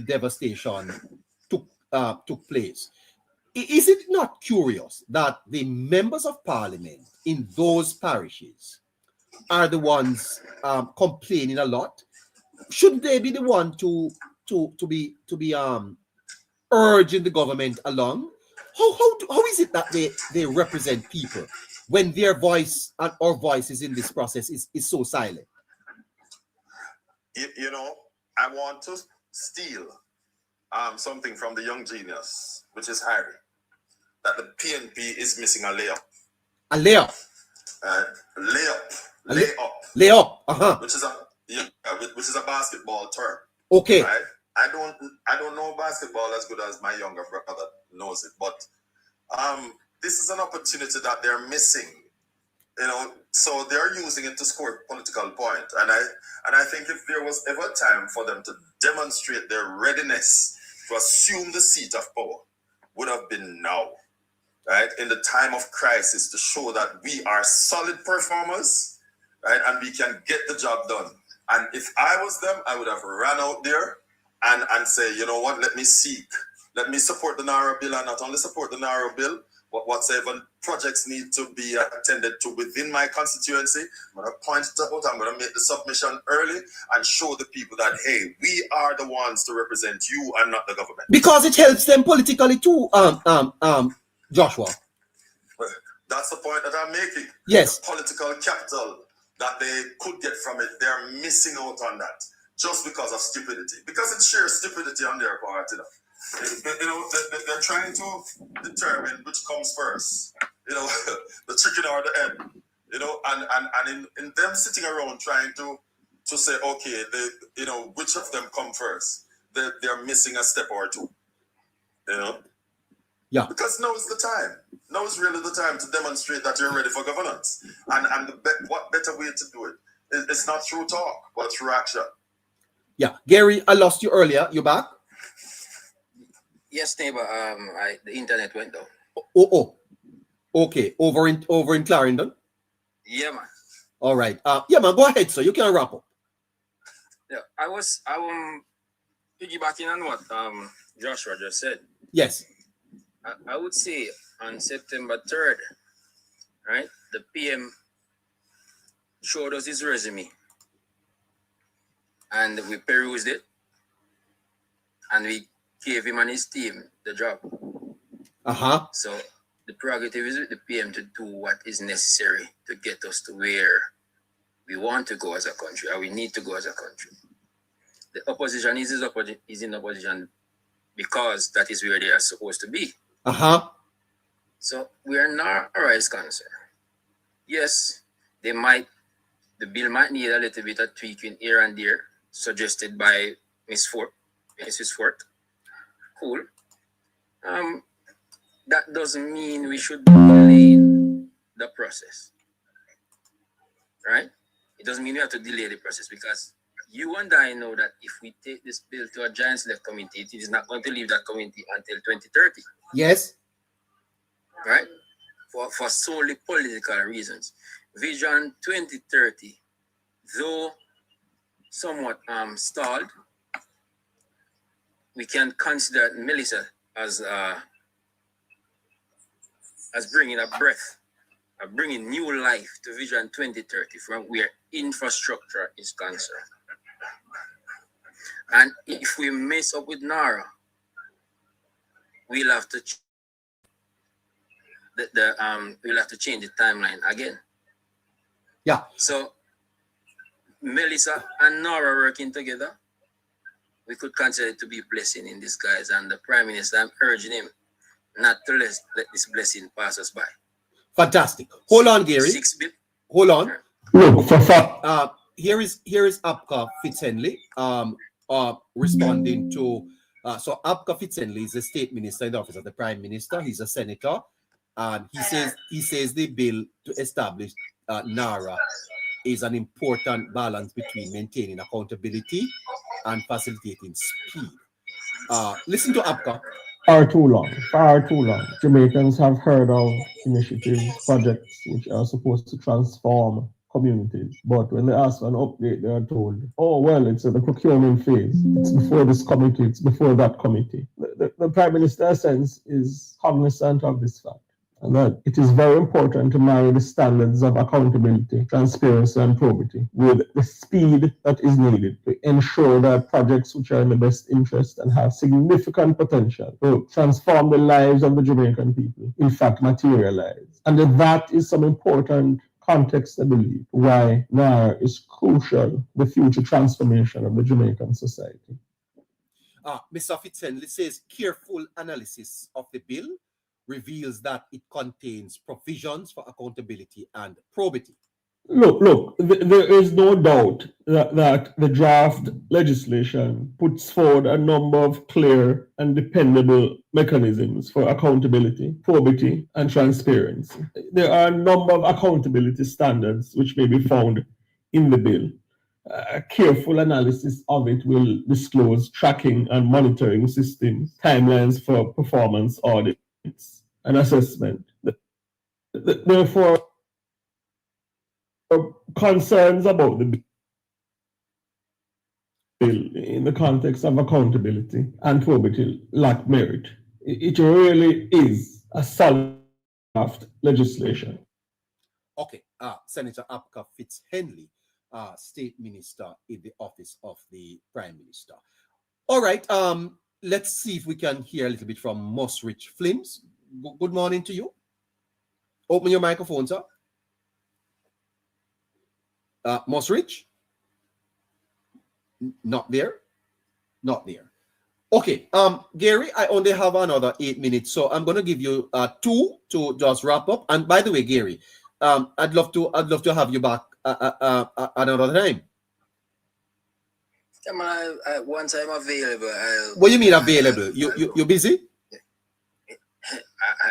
devastation took place. Is it not curious that the members of parliament in those parishes are the ones complaining a lot? Shouldn't they be the one to be urging the government along? How is it that they represent people when their voice and our voices in this process is so silent? You know, I want to steal something from the young genius, which is Harry, that the PNP is missing a layup. A layup. Layup. Which is a basketball term. Okay. Right? I don't know basketball as good as my younger brother knows it, but this is an opportunity that they're missing. You know, so they're using it to score political point. And I think if there was ever time for them to demonstrate their readiness to assume the seat of power, would have been now. Right? In the time of crisis, to show that we are solid performers, right? And we can get the job done. And if I was them, I would have ran out there and say, you know what, let me support the Naira bill, and not only support the Naira bill, but whatsoever projects need to be attended to within my constituency, I'm going to point it out, I'm going to make the submission early and show the people that, hey, we are the ones to represent you and not the government. Because it helps them politically too, Joshua. Well, that's the point that I'm making. Yes. The political capital that they could get from it, they're missing out on that just because of stupidity. Because it's sheer stupidity on their part. You know, they're trying to determine which comes first. You know, the chicken or the egg. You know, and in them sitting around trying to say, okay, which of them come first? They're missing a step or two. You know. Yeah. Because now is the time. Now is really the time to demonstrate that you're ready for governance. And what better way to do it? It's not through talk, but through action. Yeah. Gary, I lost you earlier. You back? Yes, neighbor. The internet went down. Oh. Okay. Over in Clarendon? Yeah, man. All right. Yeah, man. Go ahead, sir. You can wrap up. Yeah, I piggybacking on what Joshua just said. Yes. I would say on September 3rd, right, the PM showed us his resume and we perused it and we gave him and his team the job. So the prerogative is with the PM to do what is necessary to get us to where we want to go as a country, or we need to go as a country. The opposition is in opposition because that is where they are supposed to be. So we are not as concerned. Yes, the bill might need a little bit of tweaking here and there, suggested by Mrs. Fort. Cool. That doesn't mean we should delay the process. Right? It doesn't mean we have to delay the process, because you and I know that if we take this bill to a giant select committee, it is not going to leave that committee until 2030. Yes. Right? For solely political reasons. Vision 2030, though somewhat stalled, we can consider Melissa as bringing a breath, bringing new life to Vision 2030 from where infrastructure is concerned. And if we mess up with Nara, we'll have to we'll have to change the timeline again. Yeah. So Melissa and Nara working together, we could consider it to be a blessing in disguise. And the Prime Minister, I'm urging him not to let this blessing pass us by. Fantastic. Hold on, Gary. Hold on. Here is Apka Fitzhenley responding to So Abka Fitzenley is the state minister in the office of the prime minister. He's a senator, and he says the bill to establish NARA is an important balance between maintaining accountability and facilitating speed. Listen to Abka. Far too long. Jamaicans have heard of initiatives, projects which are supposed to transform communities. But when they ask for an update, they are told, oh, well, it's in the procurement phase. It's before this committee, it's before that committee. The Prime Minister's sense is cognizant of this fact, and that it is very important to marry the standards of accountability, transparency, and probity with the speed that is needed to ensure that projects which are in the best interest and have significant potential to transform the lives of the Jamaican people, in fact, materialize. And that is some important context, I believe, why NAR is crucial, the future transformation of the Jamaican society. Mr. Fitzenley says careful analysis of the bill reveals that it contains provisions for accountability and probity. Look, there is no doubt that the draft legislation puts forward a number of clear and dependable mechanisms for accountability, probity, and transparency. There are a number of accountability standards which may be found in the bill. A careful analysis of it will disclose tracking and monitoring systems, timelines for performance audits, and assessment. Therefore, concerns about the bill in the context of accountability and probity lack merit. It really is a solid draft legislation. Okay, Senator Abka Fitz-Henley, State Minister in the office of the Prime Minister. All right, let's see if we can hear a little bit from Mosrich Flims. Good morning to you. Open your microphone, sir. Mosrich? Not there? Not there. Okay, Gary, I only have another 8 minutes, so I'm going to give you 2 to just wrap up. And by the way, Gary, I'd love to have you back another time. Once I'm available. What do you mean available? You busy?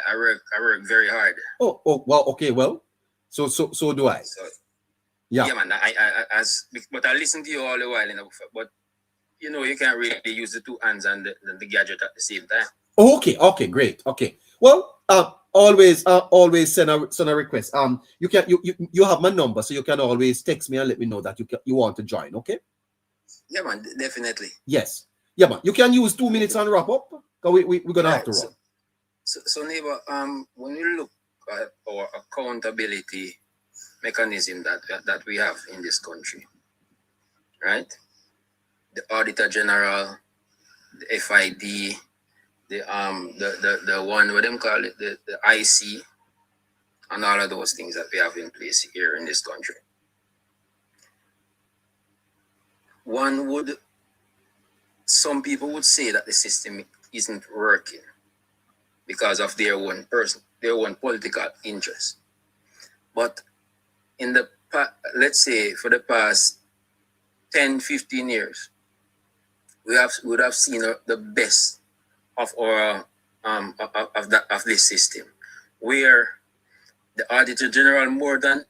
I work very hard. Oh, well, okay, well, so do I. So, yeah, man. But I listen to you all the while, but you can't really use the 2 hands and the gadget at the same time. Okay, great. Okay, well, always send a request. You have my number, so you can always text me and let me know that you want to join. Okay. Yeah, man, definitely. Yes. Yeah, man. You can use 2 minutes and wrap up. We're gonna have to run. So neighbor, when you look at our accountability mechanism that we have in this country, right? The Auditor General, the FID, the one what them call it, the IC, and all of those things that we have in place here in this country. Some people would say that the system isn't working because of their own political interest. But let's say for the past 10, 15 years, we would have seen the best of our of this system, where the Auditor General, more than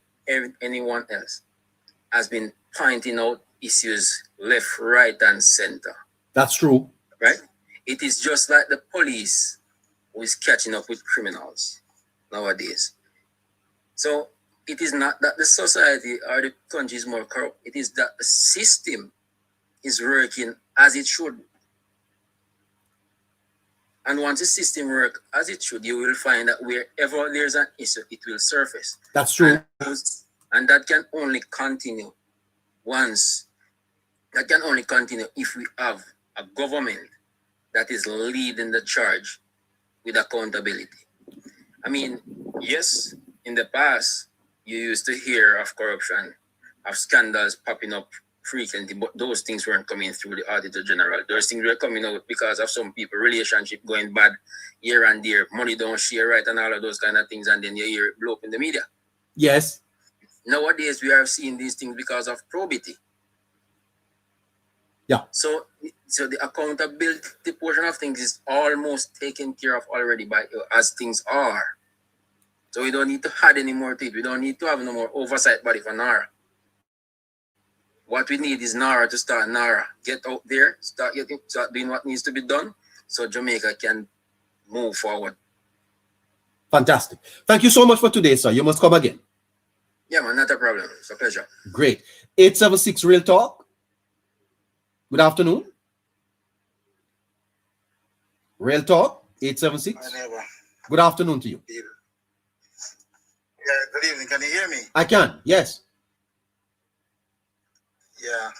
anyone else, has been pointing out issues left, right, and center. That's true. Right? It is just like the police who is catching up with criminals nowadays. So it is not that the society or the country is more corrupt. It is that the system is working as it should. And once the system works as it should, you will find that wherever there's an issue, it will surface. That's true. And that can only continue if we have a government that is leading the charge with accountability. I mean, yes, in the past, you used to hear of corruption, of scandals popping up frequently, but those things weren't coming through the Auditor General. Those things were coming out because of some people, relationship going bad here and there, money don't share right, and all of those kind of things, and then you hear it blow up in the media. Yes. Nowadays, we are seeing these things because of probity. Yeah. So the accountability portion of things is almost taken care of already by as things are. So we don't need to add any more to it. We don't need to have no more oversight body for NARA. What we need is NARA to start NARA. Get out there, start doing what needs to be done so Jamaica can move forward. Fantastic. Thank you so much for today, sir. You must come again. Yeah, man, not a problem. It's a pleasure. Great. 876 Real Talk. Good afternoon. Real Talk, 876. Good afternoon to you. Yeah, good evening. Can you hear me? I can, yes. Yeah.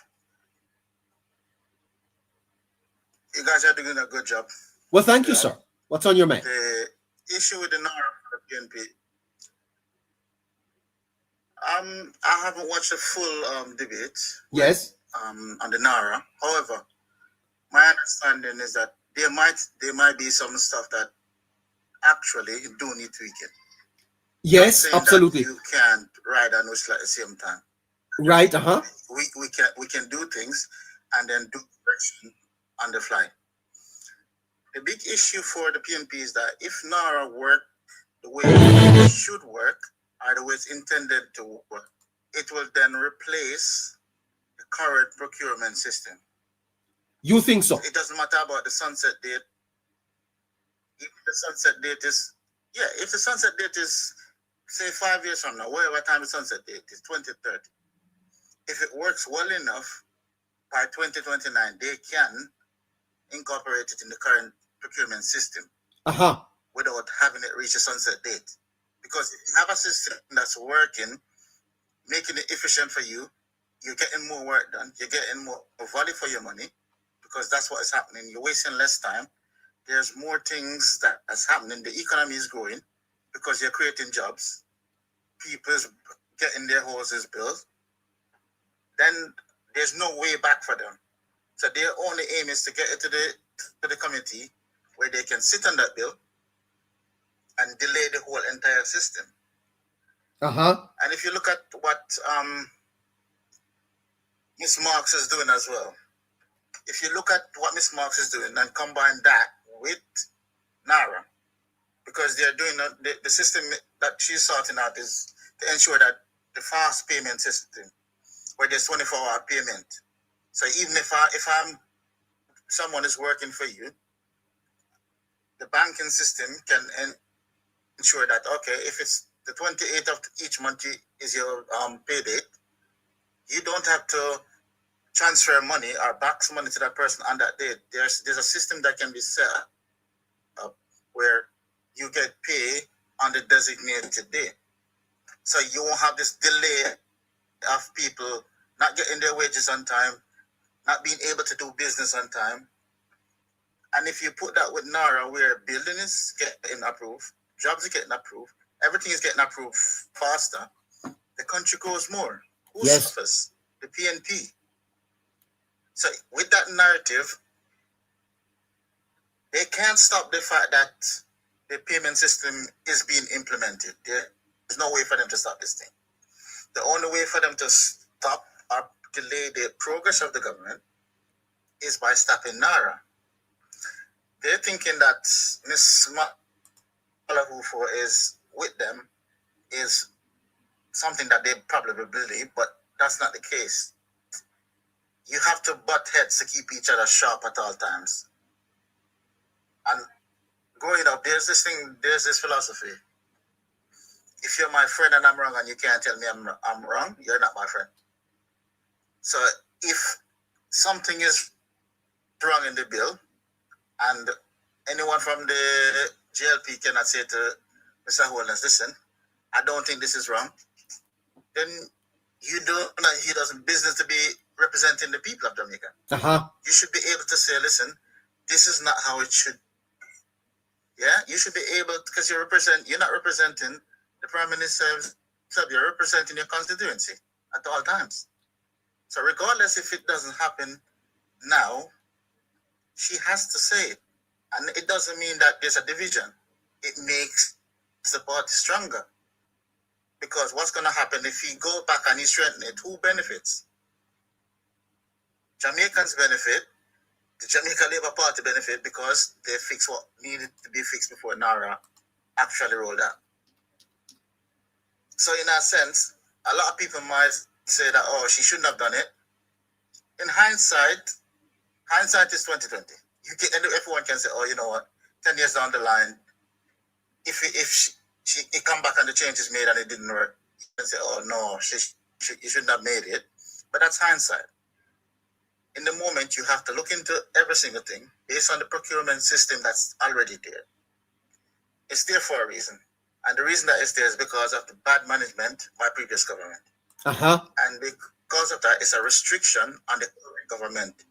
You guys are doing a good job. Well, thank you, sir. What's on your mind? The issue with the PNP, I haven't watched the full debate. Yes. On the NARA. However, my understanding is that there might be some stuff that actually do need tweaking. Yes, absolutely. You can't ride and whistle at the same time. Right. We can do things and then do correction on the fly. The big issue for the PNP is that if NARA work the way it should work, or the way it's intended to work, it will then replace the current procurement system. You think so? It doesn't matter about the sunset date. If the sunset date is, if the sunset date is, say, 5 years from now, whatever time the sunset date is, 2030, if it works well enough, by 2029, they can incorporate it in the current procurement system without having it reach a sunset date. Because if you have a system that's working, making it efficient for you, you're getting more work done, you're getting more value for your money, because that's what is happening. You're wasting less time. There's more things that's happening. The economy is growing because you're creating jobs. People's getting their houses built. Then there's no way back for them. So their only aim is to get it to the committee where they can sit on that bill and delay the whole entire system. And if you look at what Ms. Marks is doing as well, if you look at what Ms. Marks is doing and combine that with NARA, because they're doing the system that she's sorting out is to ensure that the fast payment system, where there's 24-hour payment. So even if someone is working for you, the banking system can ensure that, okay, if it's the 28th of each month is your pay date, you don't have to transfer money or back money to that person on that date. There's a system that can be set up where you get paid on the designated day. So you won't have this delay of people not getting their wages on time, not being able to do business on time. And if you put that with NARA, where building is getting approved, jobs are getting approved, everything is getting approved faster, the country grows more. Who suffers? The PNP. So with that narrative, they can't stop the fact that the payment system is being implemented. There's no way for them to stop this thing. The only way for them to stop or delay the progress of the government is by stopping NARA. They're thinking that Ms. Malahufo is with them is something that they probably believe, but that's not the case. You have to butt heads to keep each other sharp at all times. And growing up, there's this philosophy. If you're my friend and I'm wrong and you can't tell me I'm wrong, you're not my friend. So if something is wrong in the bill and anyone from the JLP cannot say to Mr. Holness, listen, I don't think this is wrong, then he doesn't business to be representing the people of Jamaica. You should be able to say, listen, this is not how it should. Yeah, you should be able, because you're not representing the Prime Minister, you're representing your constituency at all times. So regardless if it doesn't happen now, she has to say it. And it doesn't mean that there's a division. It makes the party stronger. Because what's going to happen if he go back and he strengthen it? Who benefits? Jamaicans benefit, the Jamaica Labour Party benefit because they fix what needed to be fixed before NARA actually rolled out. So in that sense, a lot of people might say that, oh, she shouldn't have done it. In hindsight is 2020. Everyone can say, oh, you know what, 10 years down the line, if she come back and the change is made and it didn't work, you can say, oh no, you shouldn't have made it. But that's hindsight. In the moment, you have to look into every single thing based on the procurement system that's already there. It's there for a reason. And the reason that it's there is because of the bad management by previous government. And because of that, it's a restriction on the government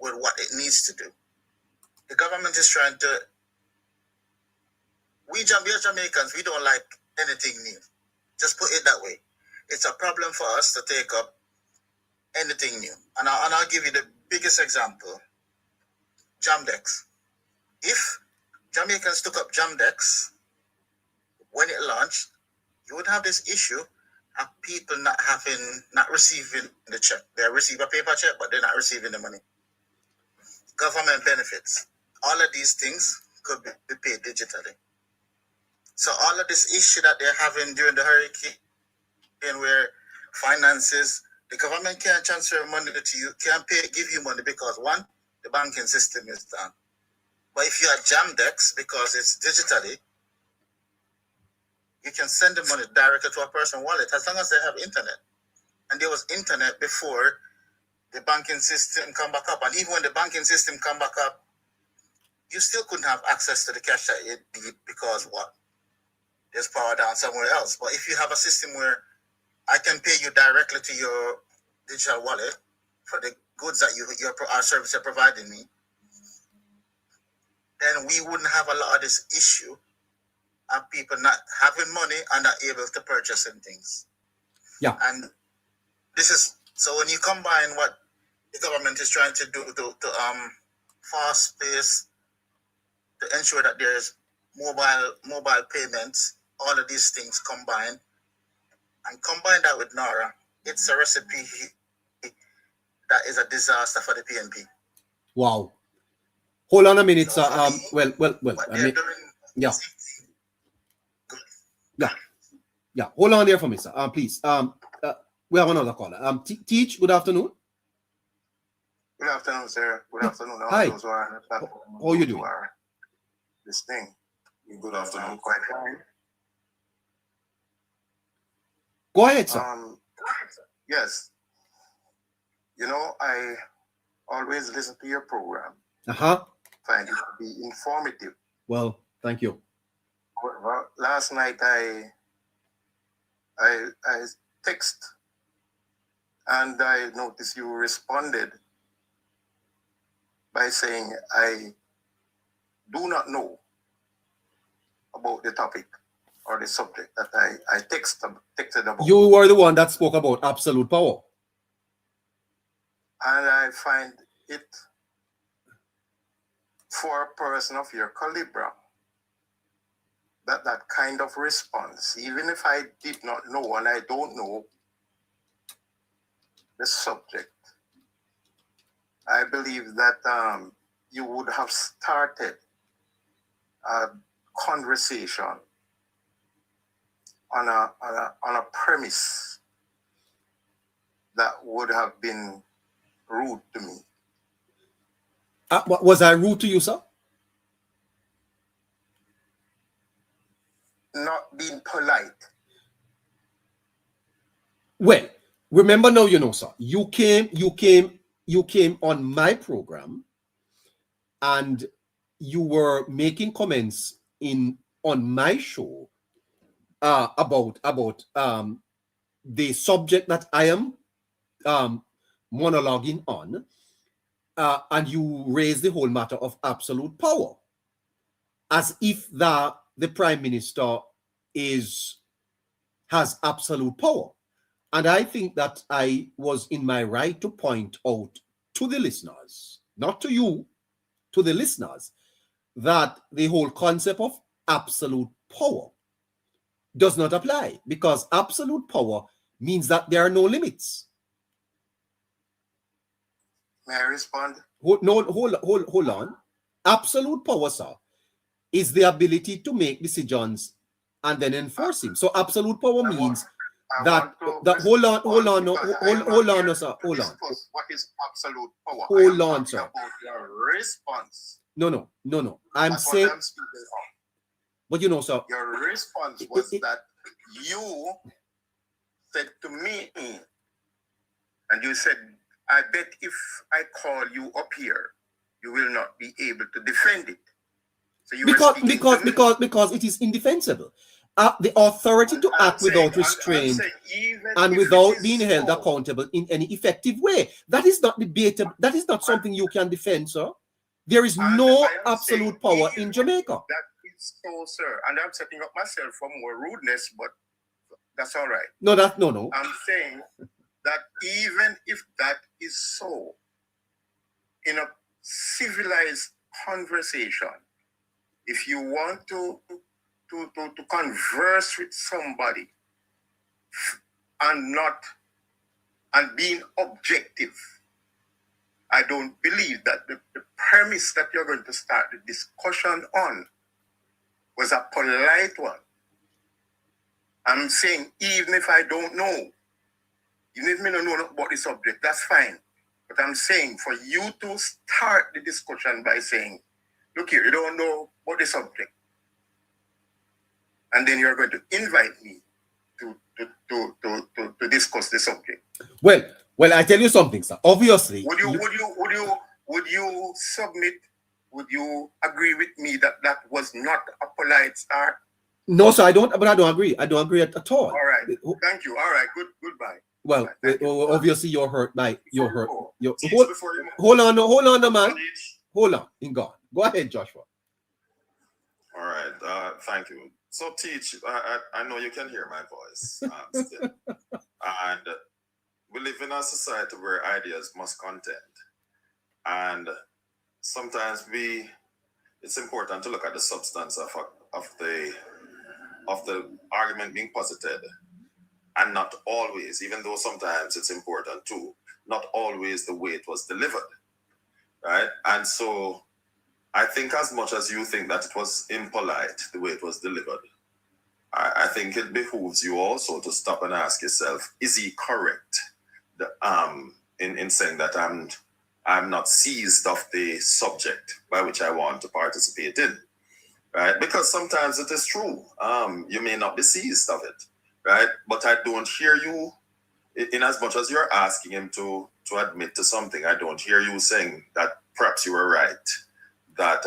with what it needs to do. The government is trying to... We Jamaicans, we don't like anything new. Just put it that way. It's a problem for us to take up anything new. And I'll give you the biggest example. Jamdex. If Jamaicans took up Jamdex when it launched, you would have this issue of people not receiving the check. They receive a paper check, but they're not receiving the money. Government benefits. All of these things could be paid digitally. So all of this issue that they're having during the hurricane where finances, the government can't transfer money to you, can't give you money because one, the banking system is down. But if you are Jamdex, because it's digitally, you can send the money directly to a person's wallet as long as they have internet. And there was internet before the banking system come back up. And even when the banking system come back up, you still couldn't have access to the cash that you need because what? There's power down somewhere else. But if you have a system where I can pay you directly to your digital wallet for the goods that our service are providing me, then we wouldn't have a lot of this issue of people not having money and not able to purchase certain things. Yeah. And this is, so when you combine what the government is trying to do to fast pace, to ensure that there's mobile payments, all of these things combined, and combine that with NARA, it's a recipe that is a disaster for the PNP. Wow. Hold on a minute, sir. Well. I mean, yeah. Hold on there for me, sir. Please. We have another caller. Teach. Good afternoon. Good afternoon, sir. Good afternoon. Hi. How you doing? This thing. Good afternoon. Quite fine. Go ahead, sir. Yes. You know, I always listen to your program. Find it to be informative. Well, thank you. Well, last night I text and I noticed you responded by saying, I do not know about the topic or the subject that I texted about. You were the one that spoke about absolute power. And I find it, for a person of your caliber, that kind of response, even if I did not know and I don't know the subject, I believe that you would have started a conversation on a premise that would have been rude to me. Was I rude to you, sir? Not being polite. Well, remember now, you know, sir, you came on my program and you were making comments on my show about the subject that I am monologuing on, and you raised the whole matter of absolute power, as if the prime minister has absolute power. And I think that I was in my right to point out to the listeners, not to you, to the listeners, that the whole concept of absolute power does not apply, because absolute power means that there are no limits. May I respond? Hold on. Absolute power, sir, is the ability to make decisions and then enforce him. So absolute power means that hold on, sir. Hold on. What is absolute power? Hold on, sir. About your response. No. I'm That's saying, what I'm speaking of. but you know, sir. Your response was that you said to me, and you said, I bet if I call you up here, you will not be able to defend it. So you because it is indefensible. The authority to act without restraint and without being held accountable in any effective way. That is not debatable. That is not something you can defend, sir. There is no absolute power in Jamaica. That is so, sir. And I'm setting up myself for more rudeness, but that's all right. No. I'm saying that even if that is so, in a civilized conversation, if you want to converse with somebody and being objective, I don't believe that the premise that you're going to start the discussion on was a polite one. I'm saying, even if I don't know, even if I don't know about the subject, that's fine. But I'm saying for you to start the discussion by saying, look here, you don't know about the subject. And then you're going to invite me to discuss the subject. Well, I tell you something, sir. Obviously, would you submit? Would you agree with me that was not a polite start? No, sir, I don't. But I don't agree. I don't agree at all. All right. Thank you. All right. Goodbye. Well, obviously you're hurt by Hold on, man. Hold on. Go ahead, Joshua. All right. Thank you. So, Teach, I know you can hear my voice still. And we live in a society where ideas must contend. And sometimes it's important to look at the substance of the argument being posited, and not always, even though sometimes it's important too, not always the way it was delivered, right? And so I think as much as you think that it was impolite the way it was delivered, I think it behooves you also to stop and ask yourself, is he correct in saying that I'm not seized of the subject by which I want to participate in, right? Because sometimes it is true. You may not be seized of it, right? But I don't hear you, in as much as you're asking him to admit to something, I don't hear you saying that perhaps you were right, that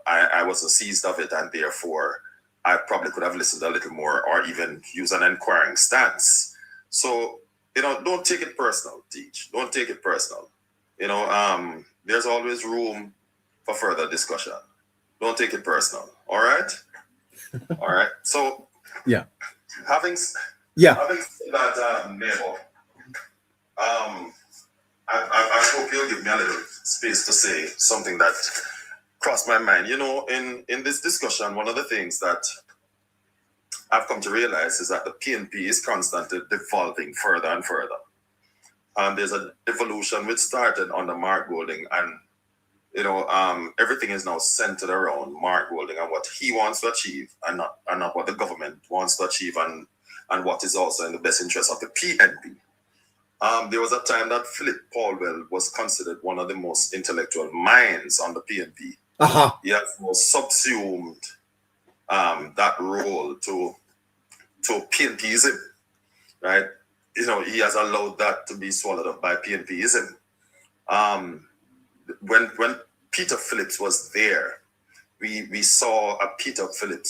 I wasn't seized of it, and therefore I probably could have listened a little more or even use an inquiring stance. So, don't take it personal, Teach. Don't take it personal. There's always room for further discussion. Don't take it personal. All right? All right. So, yeah. Having said that, Neighbor, I hope you'll give me a little space to say something that crossed my mind. In this discussion, one of the things that I've come to realize is that the PNP is constantly devolving further and further. There's a evolution which started under Mark Golding, and everything is now centered around Mark Golding and what he wants to achieve, and not what the government wants to achieve, and what is also in the best interest of the PNP. There was a time that Philip Paulwell was considered one of the most intellectual minds on the PNP. Uh-huh. He has subsumed that role to PNPism, right? He has allowed that to be swallowed up by PNPism. When Peter Phillips was there, we saw a Philip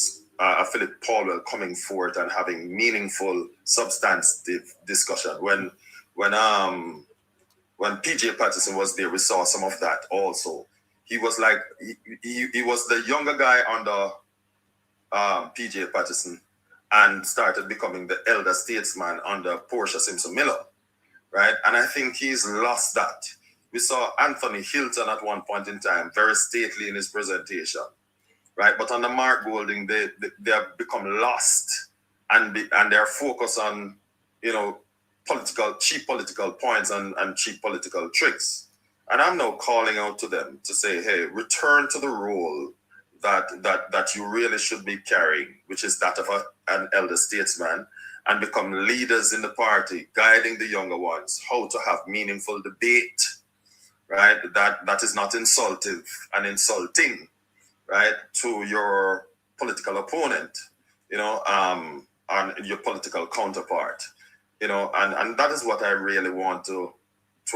Paulwell coming forth and having meaningful, substantive discussion. When PJ Patterson was there, we saw some of that also. He was like he was the younger guy under PJ Patterson, and started becoming the elder statesman under Portia Simpson Miller, right? And I think he's lost that. We saw Anthony Hilton at one point in time, very stately in his presentation, right? But under Mark Golding, they have become lost, and they're focused on, cheap political points and cheap political tricks. And I'm now calling out to them to say, hey, return to the role that you really should be carrying, which is that of an elder statesman, and become leaders in the party, guiding the younger ones, how to have meaningful debate, right? That is not insultive and insulting, right, to your political opponent, and your political counterpart, and that is what I really want to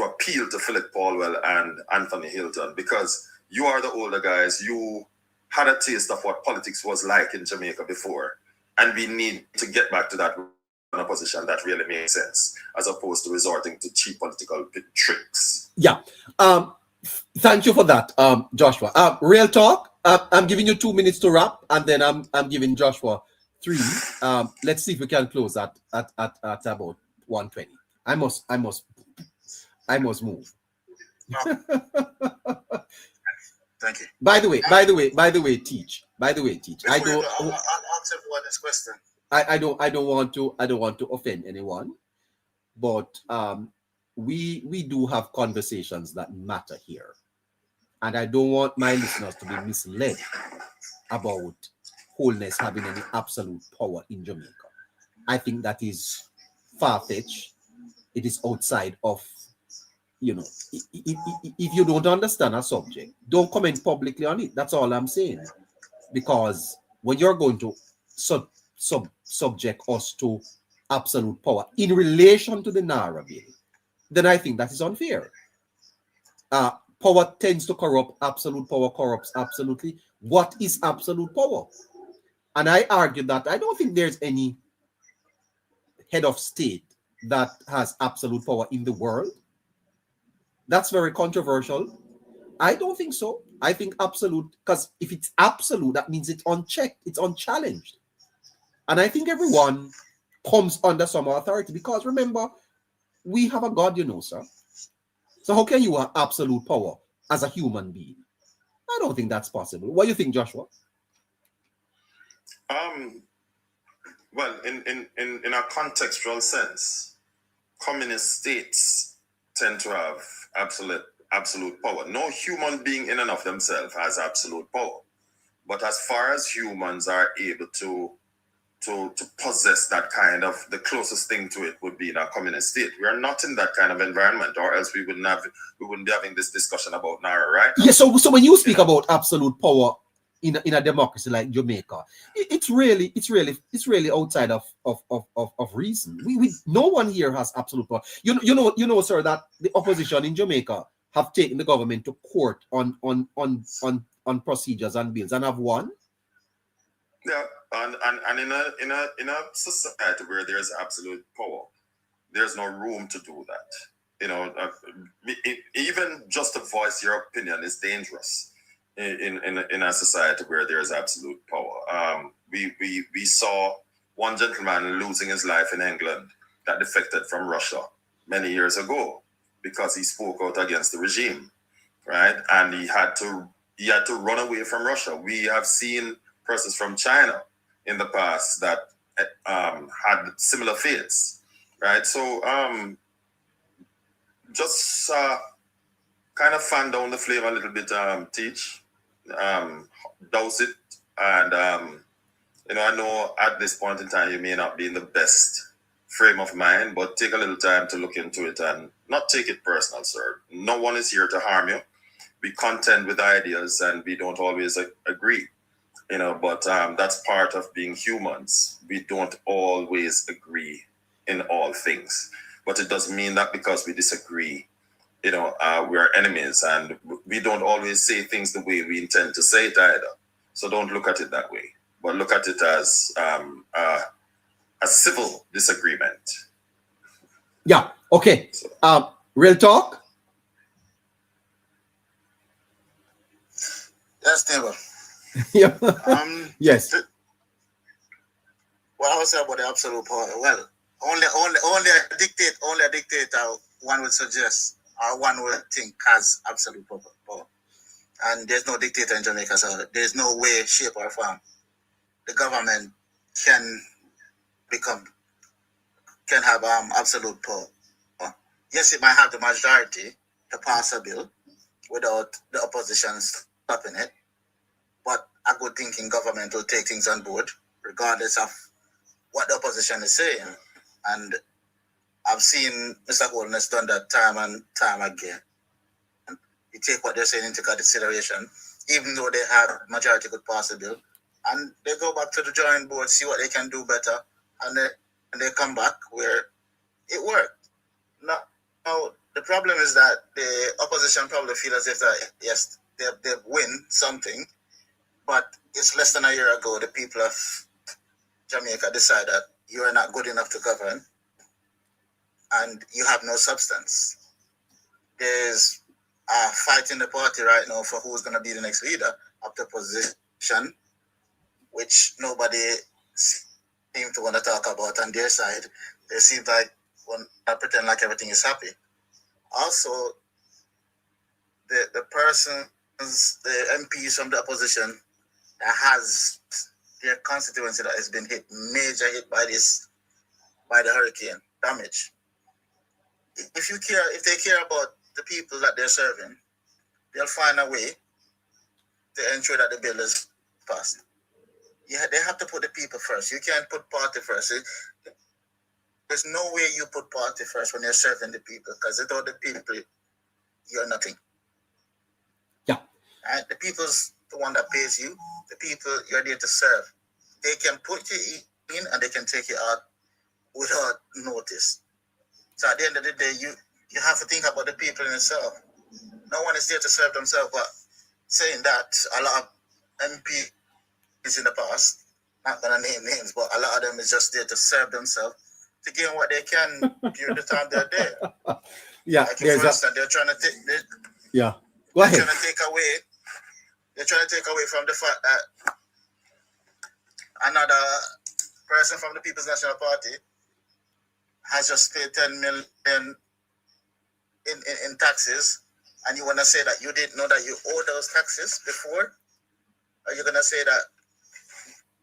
appeal to Philip Paulwell and Anthony Hilton, because you are the older guys. You had a taste of what politics was like in Jamaica before, and we need to get back to that in a position that really makes sense, as opposed to resorting to cheap political tricks. Yeah. Thank you for that, Joshua. Real talk. I'm giving you 2 minutes to wrap, and then I'm giving Joshua 3. Let's see if we can close at about 1:20. I must move. Thank you. By the way, teach. I don't. I'll answer for this question. I don't want to offend anyone, but we do have conversations that matter here, and I don't want my listeners to be misled about wholeness having any absolute power in Jamaica. I think that is far-fetched. It is outside of, if you don't understand a subject, don't comment publicly on it. That's all I'm saying. Because when you're going to subject us to absolute power in relation to the Naira bill, then I think that is unfair. Power tends to corrupt. Absolute power corrupts absolutely. What is absolute power? And I argue that I don't think there's any head of state that has absolute power in the world. That's very controversial. I don't think so. I think absolute, because if it's absolute, that means it's unchecked, it's unchallenged. And I think everyone comes under some authority, because remember, we have a God, sir. So how can you have absolute power as a human being? I don't think that's possible. What do you think, Joshua? Well, in a contextual sense, communist states tend to have absolute power. No human being in and of themselves has absolute power. But as far as humans are able to possess that kind of, the closest thing to it would be in a communist state. We are not in that kind of environment, or else we wouldn't be having this discussion about Naira, right? Yeah, so when you speak about absolute power in a democracy like Jamaica, it's really outside of reason. We no one here has absolute power. You know, sir, that the opposition in Jamaica have taken the government to court on procedures and bills and have won. Yeah, and in a society where there's absolute power, there's no room to do that. Even just to voice your opinion is dangerous in a society where there's absolute power. We saw one gentleman losing his life in England that defected from Russia many years ago because he spoke out against the regime, right? And he had to run away from Russia. We have seen persons from China in the past that had similar fates, right? So just kind of fan down the flame a little bit, teach, douse it, and I know at this point in time you may not be in the best frame of mind, but take a little time to look into it and not take it personal, sir. No one is here to harm you. We contend with ideas and we don't always agree. But that's part of being humans. We don't always agree in all things, but it doesn't mean that because we disagree, we're enemies, and we don't always say things the way we intend to say it either. So don't look at it that way, but look at it as a civil disagreement. Yeah. Okay. Real talk. Yes, neighbor. Yeah. Yes. What I would say about the absolute power? Well, only a dictator one would suggest, or one would think has absolute power. And there's no dictator in Jamaica, so there's no way, shape, or form the government can have absolute power. Yes, it might have the majority to pass a bill, without the opposition stopping it. But a good thinking government will take things on board, regardless of what the opposition is saying. And I've seen Mr. Holden has done that time and time again. You take what they're saying into consideration, even though they have majority could pass the bill, and they go back to the drawing board, see what they can do better, and they come back where it worked. Now, the problem is that the opposition probably feel as if that, yes, they win something, but it's less than a year ago the people of Jamaica decided that you are not good enough to govern and you have no substance. There's a fight in the party right now for who's going to be the next leader of the position, which nobody seems to want to talk about on their side. They seem like want to pretend like everything is happy. Also, the persons, the MPs from the opposition that has their constituency that has been major hit by the hurricane damage. If they care about the people that they're serving, they'll find a way to ensure that the bill is passed. They have to put the people first. You can't put party first. There's no way you put party first when you're serving the people, because without the people, you're nothing. Yeah. And the people's the one that pays you. The people you're there to serve. They can put you in and they can take you out without notice. So at the end of the day, you have to think about the people in itself. No one is there to serve themselves, but saying that, a lot of MPs in the past, not gonna name names, but a lot of them is just there to serve themselves, to gain what they can during the time they're there. Yeah, like for instance, they're trying to take. Go ahead. They're trying to take away from the fact that another person from the People's National Party has just paid 10 million in taxes, and you want to say that you didn't know that you owe those taxes before? Are you going to say that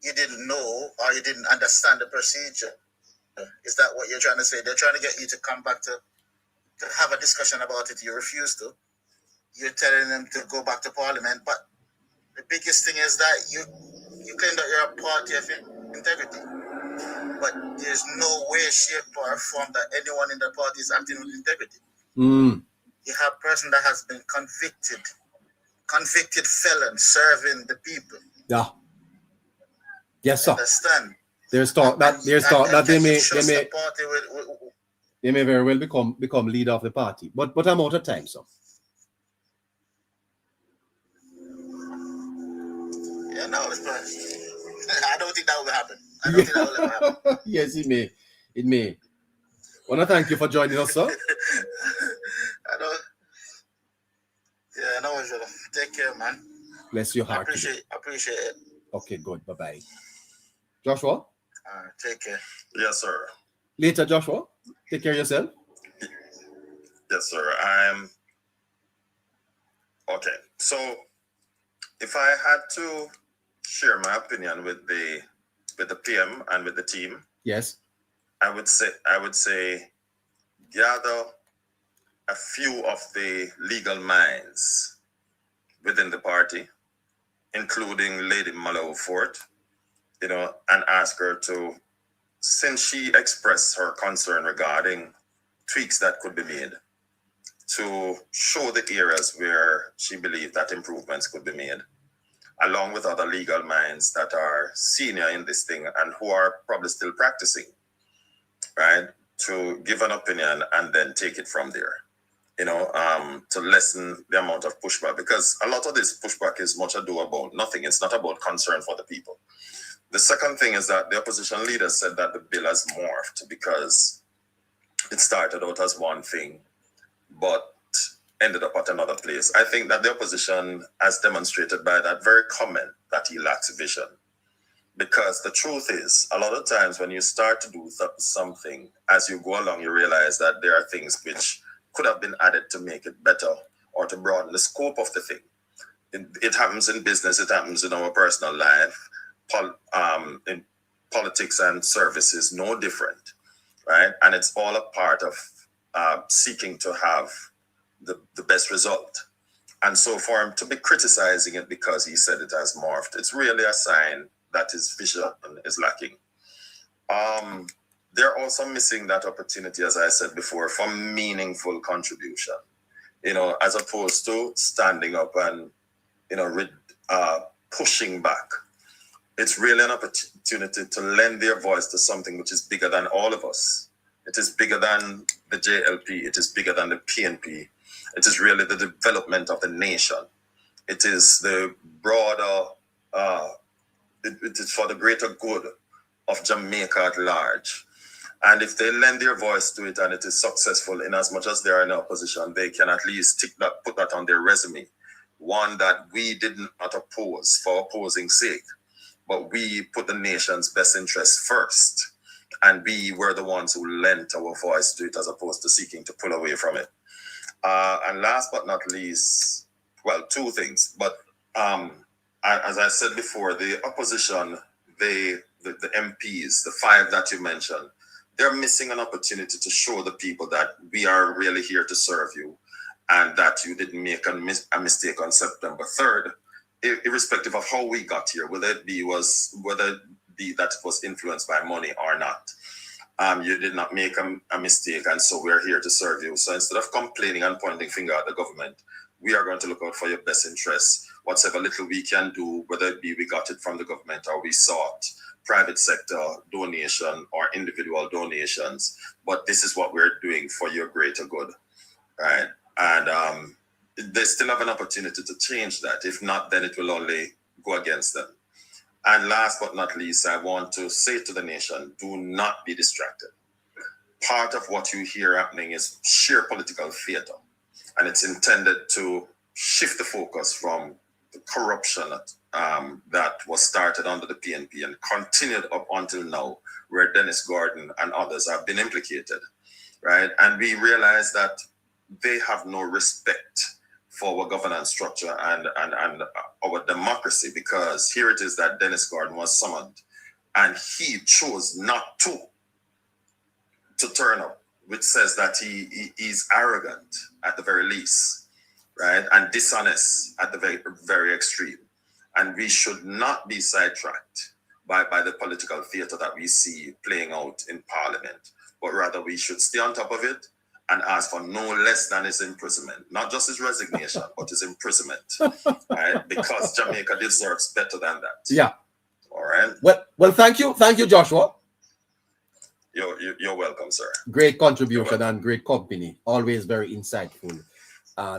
you didn't know or you didn't understand the procedure? Is that what you're trying to say? They're trying to get you to come back to have a discussion about it. You refuse to. You're telling them to go back to Parliament. But the biggest thing is that you claim that you're a party of integrity. But there's no way, shape, or form that anyone in the party is acting with integrity. You have a person that has been convicted felon serving the people. Yeah. Yes, sir. Understand? There's talk that they may very well become leader of the party. But I'm out of time, sir. Yeah, no, I don't think that will happen. I don't think that will ever happen. Yes, it may. It may. Want to thank you for joining us, sir. I don't. Yeah, no worries, brother. Take care, man. Bless your heart. I appreciate it. Okay, good. Bye-bye. Joshua? Take care. Yes, sir. Later, Joshua. Take care of yourself. Yes, sir. I'm okay. So, if I had to share my opinion with the PM and with the team, yes, I would say gather a few of the legal minds within the party, including Lady Mallow Fort, and ask her to, since she expressed her concern regarding tweaks that could be made, to show the areas where she believed that improvements could be made, along with other legal minds that are senior in this thing and who are probably still practicing, right? To give an opinion and then take it from there, to lessen the amount of pushback, because a lot of this pushback is much ado about nothing. It's not about concern for the people. The second thing is that the opposition leader said that the bill has morphed because it started out as one thing, but ended up at another place. I think that the opposition has demonstrated by that very comment that he lacks vision. Because the truth is, a lot of times when you start to do something, as you go along, you realize that there are things which could have been added to make it better or to broaden the scope of the thing. It happens in business, it happens in our personal life, in politics and services, no different, right? And it's all a part of seeking to have the best result. And so for him to be criticizing it because he said it has morphed, it's really a sign that his vision is lacking. They're also missing that opportunity, as I said before, for meaningful contribution, as opposed to standing up and, pushing back. It's really an opportunity to lend their voice to something which is bigger than all of us. It is bigger than the JLP. It is bigger than the PNP. It is really the development of the nation. It is the broader, it is for the greater good of Jamaica at large. And if they lend their voice to it and it is successful, in as much as they are in opposition, they can at least put that on their resume. One that we did not oppose for opposing sake, but we put the nation's best interests first. And we were the ones who lent our voice to it as opposed to seeking to pull away from it. And last but not least, well, two things. But as I said before, the opposition, the MPs, the 5 that you mentioned, they're missing an opportunity to show the people that we are really here to serve you and that you didn't make a mistake on September 3rd, irrespective of how we got here, whether it be that it was influenced by money or not. You did not make a mistake, and so we're here to serve you. So instead of complaining and pointing finger at the government, we are going to look out for your best interests. Whatever little we can do, whether it be we got it from the government or we sought private sector donation or individual donations, but this is what we're doing for your greater good, right? And they still have an opportunity to change that. If not, then it will only go against them. And last but not least, I want to say to the nation, do not be distracted. Part of what you hear happening is sheer political theater, and it's intended to shift the focus from the corruption that was started under the PNP and continued up until now, where Dennis Gordon and others have been implicated, right? And we realize that they have no respect for our governance structure and our democracy, because here it is that Dennis Gordon was summoned and he chose not to turn up, which says that he's arrogant at the very least, right? And dishonest at the very extreme. And we should not be sidetracked by the political theater that we see playing out in Parliament, but rather we should stay on top of it and ask for no less than his imprisonment, not just his resignation, but his imprisonment, right? Because Jamaica deserves better than that. Yeah. All right. Well, thank you, Joshua. You're welcome, sir. Great contribution and great company. Always very insightful.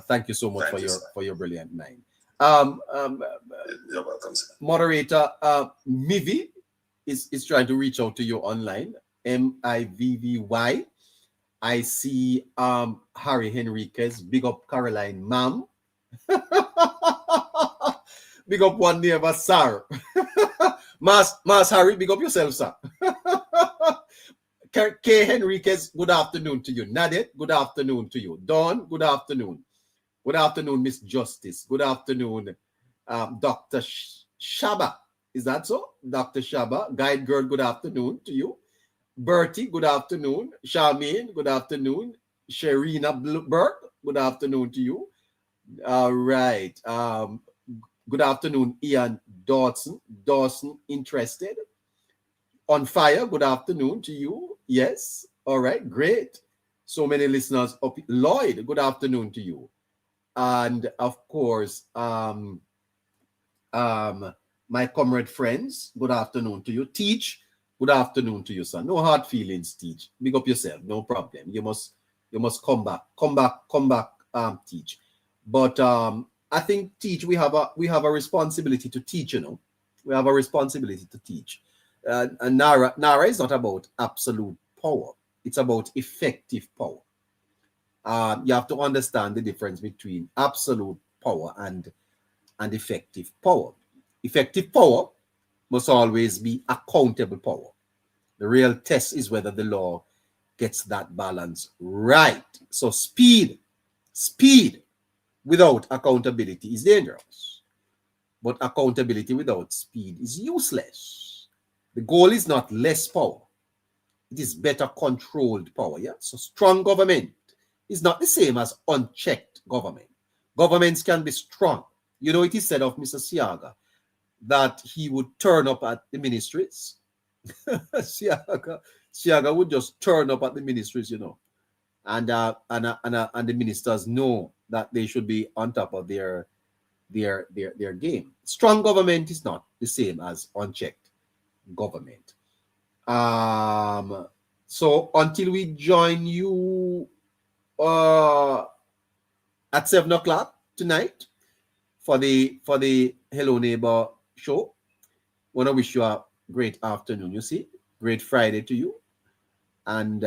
Thank you so much for your brilliant mind. You're welcome, sir. Moderator Mivy is trying to reach out to you online. MIVVY. I see Harry Henriquez. Big up Caroline, ma'am. Big up one neighbor, sir. Mas Harry, big up yourself, sir. K. Henriquez, good afternoon to you. Nadet, good afternoon to you. Dawn, good afternoon. Good afternoon, Miss Justice. Good afternoon, Dr. Shaba. Is that so? Dr. Shaba. Guide girl, good afternoon to you. Bertie, good afternoon. Charmaine, good afternoon. Sherina Burke, good afternoon to you. All right. Good afternoon, Ian Dawson. Dawson, interested? On fire, good afternoon to you. Yes. All right, great. So many listeners up. Lloyd, good afternoon to you. And of course, my comrade friends, good afternoon to you. Teach, good afternoon to you, sir. No hard feelings, Teach. Big up yourself, no problem. You must come back, Teach. But I think, Teach, we have a responsibility to teach, you know. We have a responsibility to teach. And Nara is not about absolute power. It's about effective power. You have to understand the difference between absolute power and effective power. Effective power must always be accountable power. The real test is whether the law gets that balance right. So speed without accountability is dangerous. But accountability without speed is useless. The goal is not less power. It is better controlled power. Yeah. So strong government is not the same as unchecked government. Governments can be strong. You know, it is said of Mr. Siaga that he would turn up at the ministries. Siaga would just turn up at the ministries, you know, and the ministers know that they should be on top of their game. Strong government is not the same as unchecked government. So until we join you at 7 o'clock tonight for the Hello Neighbor show, want to wish you a great afternoon. You see, great Friday to you, and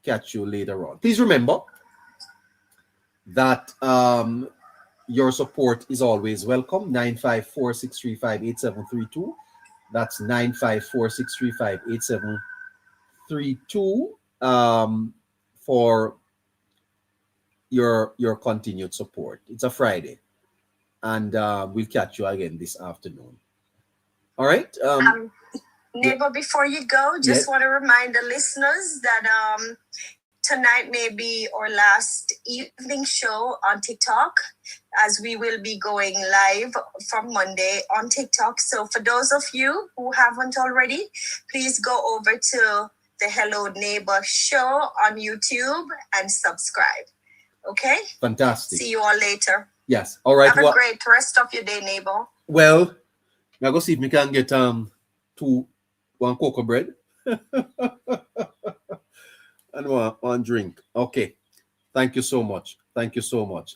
catch you later on. Please remember that your support is always welcome. 954-635-8732. That's 954-635-8732 for your continued support. It's a Friday, and we'll catch you again this afternoon. All right. Neighbor, before you go, just want to remind the listeners that tonight may be our last evening show on TikTok, as we will be going live from Monday on TikTok. So for those of you who haven't already, please go over to the Hello Neighbor show on YouTube and subscribe. Okay? Fantastic. See you all later. Yes. All right. Have a great rest of your day, neighbor. Well, I'll go see if we can get one cocoa bread and one drink. Okay. Thank you so much. Thank you so much,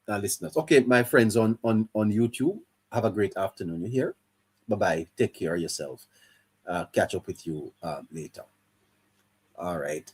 listeners. Okay, my friends on YouTube, have a great afternoon. You hear? Bye-bye. Take care of yourself. Catch up with you later. All right.